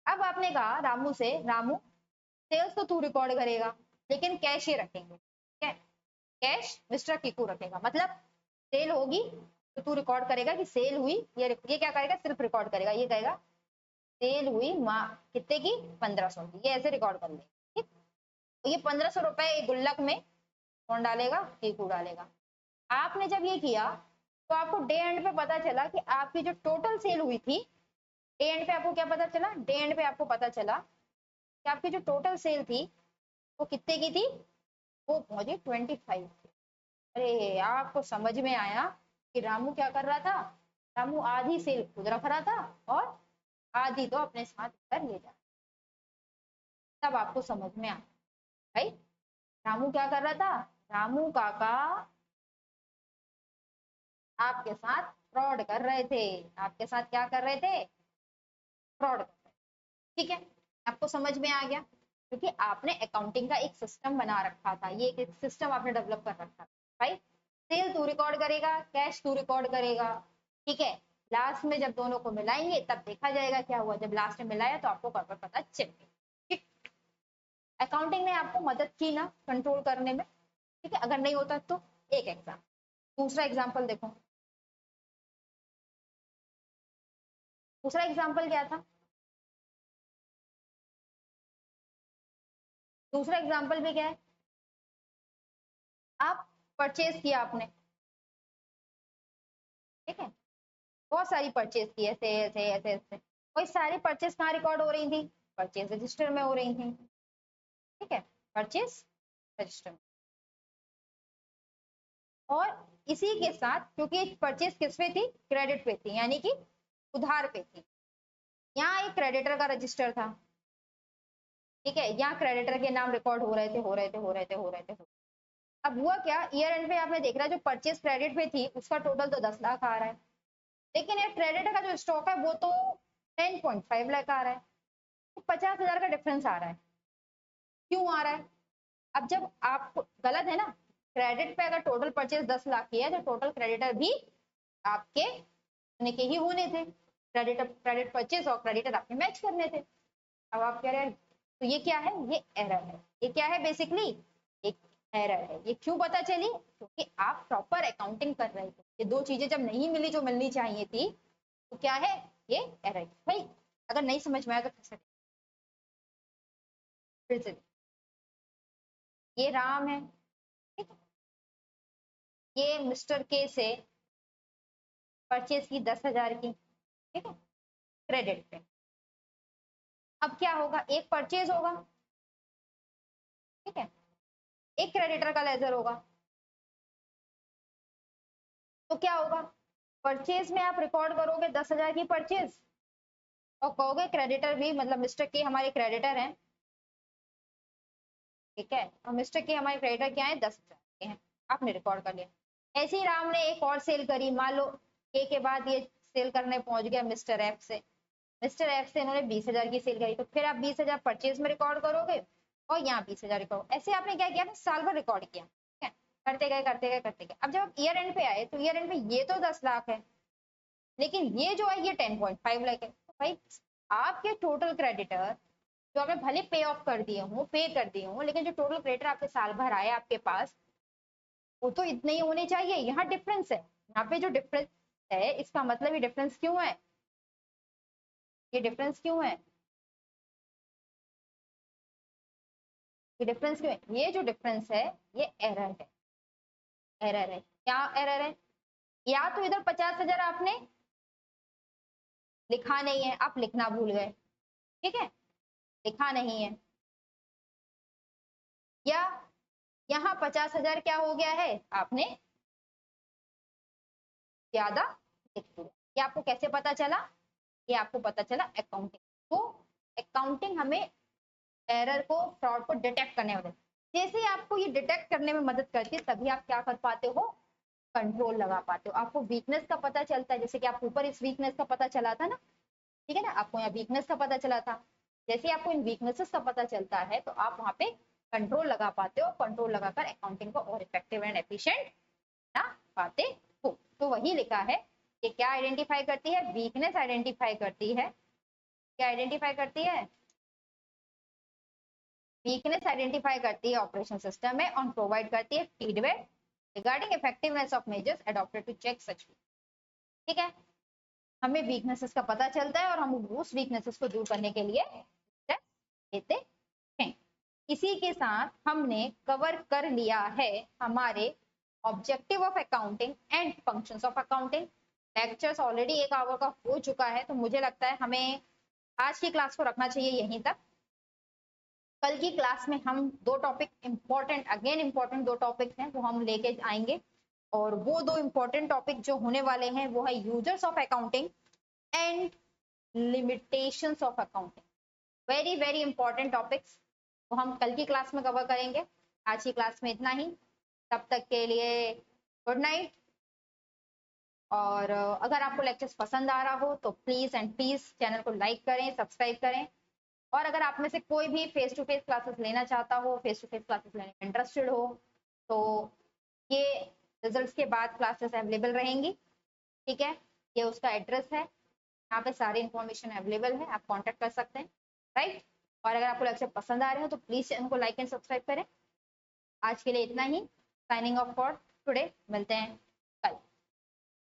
अब आपने कहा रामू से, रामू सेल्स तो तू रिकॉर्ड करेगा लेकिन कैश ये रखेंगे, ठीक है, कैश मिस्टर किकू रखेगा, मतलब सेल होगी तो तू रिकॉर्ड करेगा कि सेल हुई, ये क्या करेगा, सिर्फ रिकॉर्ड करेगा, ये कहेगा सेल हुई कितने की, 1,500 की, ये ऐसे रिकॉर्ड कर लेगा, ठीक। तो ये 1,500 रुपए गुल्लक में कौन डालेगा, कीकू डालेगा। आपने जब ये किया तो आपको डे एंड पे पता चला कि आपकी जो टोटल सेल हुई थी, डे एंड पे आपको क्या पता चला, डे एंड पे आपको पता चला कि आपकी जो टोटल सेल थी वो कितने की थी, वो पहुंची 25 थी। अरे आपको समझ में आया कि रामू क्या कर रहा था, रामू आधी सेल खुद रख रहा था और आधी तो अपने साथ कर ले जा, तब आपको समझ में आया भाई रामू क्या कर रहा था, रामू काका आपके साथ फ्रॉड कर रहे थे, आपके साथ क्या कर रहे थे, फ्रॉड कर रहे थे, ठीक है। आपको समझ में आ गया, क्योंकि आपने अकाउंटिंग का एक सिस्टम बना रखा था, ये एक सिस्टम आपने डेवलप कर रखा था भाई, सेल तू रिकॉर्ड करेगा, कैश तू रिकॉर्ड करेगा, ठीक है। लास्ट में जब दोनों को मिलाएंगे तब देखा जाएगा क्या हुआ, जब लास्ट में मिलाया तो आपको प्रॉपर पता चल गया, ठीक। अकाउंटिंग ने आपको मदद की ना कंट्रोल करने में, ठीक है, अगर नहीं होता तो। एक एग्जाम्पल, दूसरा एग्जाम्पल देखो, दूसरा एग्जाम्पल क्या था? दूसरा एग्जाम्पल भी क्या है? आप परचेज किया आपने, ठीक है, बहुत सारी परचेज की, ऐसे ऐसे ऐसे ऐसे, वही सारी परचेज कहाँ रिकॉर्ड हो रही थी? परचेज रजिस्टर में हो रही थी, ठीक है, परचेज रजिस्टर में। और इसी के साथ, क्योंकि परचेज किस पे थी? क्रेडिट पे थी, यानी कि उधार पे थी, यहाँ एक क्रेडिटर का रजिस्टर था, ठीक है, यहाँ क्रेडिटर के नाम रिकॉर्ड हो रहे थे, हो रहे थे, हो रहे थे, हो रहे थे। अब हुआ क्या, ईयर एंड पे आपने देख रहा है जो परचेज क्रेडिट पे थी उसका टोटल तो 10 लाख आ रहा है, लेकिन यार क्रेडिटर का जो स्टॉक है वो तो 10.5 लाख आ रहा है, तो 50,000 का डिफरेंस आ रहा है। क्यों आ रहा है? अब जब आप, गलत है ना, क्रेडिट पे अगर टोटल परचेज 10 लाख की है तो टोटल क्रेडिटर भी आपके होने के ही होने थे, क्रेडिट परचेज और क्रेडिटर आपके मैच करने थे। अब आप कह रहे हैं तो ये क्या है? ये एरर है। ये क्या है? बेसिकली एक एरर है। ये क्यों पता चली? क्योंकि आप प्रॉपर अकाउंटिंग कर रहे थे, ये दो चीजें जब नहीं मिली जो मिलनी चाहिए थी, तो क्या है? ये एरर। भाई अगर नहीं समझ में आया तो फिर से ये राम है, ठीक है, ये मिस्टर के से परचेज की 10,000 की, ठीक है, क्रेडिट पे। अब क्या होगा? एक परचेज होगा, ठीक है, एक क्रेडिटर का लेजर होगा, तो क्या होगा? परचेज में आप रिकॉर्ड करोगे 10,000 की परचेज और कहोगे क्रेडिटर भी, मतलब मिस्टर के हमारे क्रेडिटर हैं, ठीक है, और मिस्टर के हमारे क्रेडिटर क्या है? 10,000 के हैं, आपने रिकॉर्ड कर लिया। ऐसे ही राम ने एक और सेल करी, मान लो के बाद ये सेल करने पहुंच गया मिस्टर एफ से, मिस्टर एफ से इन्होंने 20,000 की सेल करी, तो फिर आप 20,000 परचेज में रिकॉर्ड करोगे और यहाँ 20,000 रिकॉर्ड। ऐसे आपने क्या किया? साल भर रिकॉर्ड किया, ठीक है, करते गए करते गए करते गए। अब जब आप ईयर एंड पे आए तो ईयर एंड पे ये तो 10 लाख है, लेकिन ये जो है ये 10.5 लाख है। तो भाई आपके टोटल क्रेडिटर जो आपने भले पे ऑफ कर दिए हो, पे कर दिए हो, लेकिन जो टोटल क्रेडिटर आपके साल भर आए आपके पास, वो तो इतने ही होने चाहिए। यहाँ डिफरेंस है, यहाँ पे जो डिफरेंस है इसका मतलब ये डिफरेंस क्यों है? ये डिफरेंस क्यों है? ये डिफरेंस क्यों है? ये जो डिफरेंस है ये एरर है। एरर है, क्या एरर है? या तो इधर 50,000 आपने लिखा नहीं है, आप लिखना भूल गए, ठीक है, लिखा नहीं है, या यहाँ 50,000 क्या हो गया है? आपने ज्यादा लिख दिया। ये आपको कैसे पता चला? ये आपको पता चला अकाउंटिंग। तो अकाउंटिंग हमें एरर को, फ्रॉड को डिटेक्ट करने में, जैसे आपको ये डिटेक्ट करने में मदद करती है, तभी आप क्या कर पाते हो? कंट्रोल लगा पाते हो। आपको वीकनेस का पता चलता है, जैसे कि आपको ऊपर इस वीकनेस का पता चला था ना, ठीक है ना, आपको यहाँ वीकनेस का पता चला था। जैसे आपको इन वीकनेसेस का पता चलता है तो आप वहां पे कंट्रोल लगा पाते हो, कंट्रोल लगाकर अकाउंटिंग को और इफेक्टिव एंड एफिशिएंट ना पाते हो। तो वही लिखा है कि क्या आइडेंटिफाई करती है? वीकनेस आइडेंटिफाई करती है। क्या आइडेंटिफाई करती है? वीकनेस आइडेंटिफाई करती है ऑपरेशन सिस्टम में और प्रोवाइड करती है feedback regarding effectiveness of measures adopted to check such. ठीक है, हमें वीकनेसेस का पता चलता है और हम उस वीकनेसेस को दूर करने के लिए स्टेप लेते हैं। इसी के साथ हमने कवर कर लिया है हमारे objective of accounting and functions of accounting. Lectures already 1 hour का हो चुका है, तो मुझे लगता है हमें आज की क्लास को रखना चाहिए यहीं तक। कल की क्लास में हम दो टॉपिक इंपॉर्टेंट, अगेन इंपॉर्टेंट दो टॉपिक्स हैं वो हम लेके आएंगे, और वो दो इंपॉर्टेंट टॉपिक जो होने वाले हैं वो है users of accounting and limitations of accounting. Very very important topics, तो हम कल की क्लास में कवर करेंगे। आज की क्लास में इतना ही, तब तक के लिए गुड नाइट। और अगर आपको लेक्चर्स पसंद आ रहा हो तो प्लीज एंड प्लीज चैनल को लाइक करें, सब्सक्राइब करें, और अगर आप में से कोई भी फेस टू फेस क्लासेस लेना चाहता हो, फेस टू फेस क्लासेस लेने में इंटरेस्टेड हो, तो ये रिजल्ट्स के बाद क्लासेस अवेलेबल रहेंगी, ठीक है, ये उसका एड्रेस है, यहाँ पे सारी इन्फॉर्मेशन अवेलेबल है, आप कांटेक्ट कर सकते हैं, राइट। और अगर आपको लेक्चर पसंद आ रहे हो तो प्लीज चैनल को लाइक एंड सब्सक्राइब करें। आज के लिए इतना ही, साइनिंग ऑफ फॉर टुडे, मिलते हैं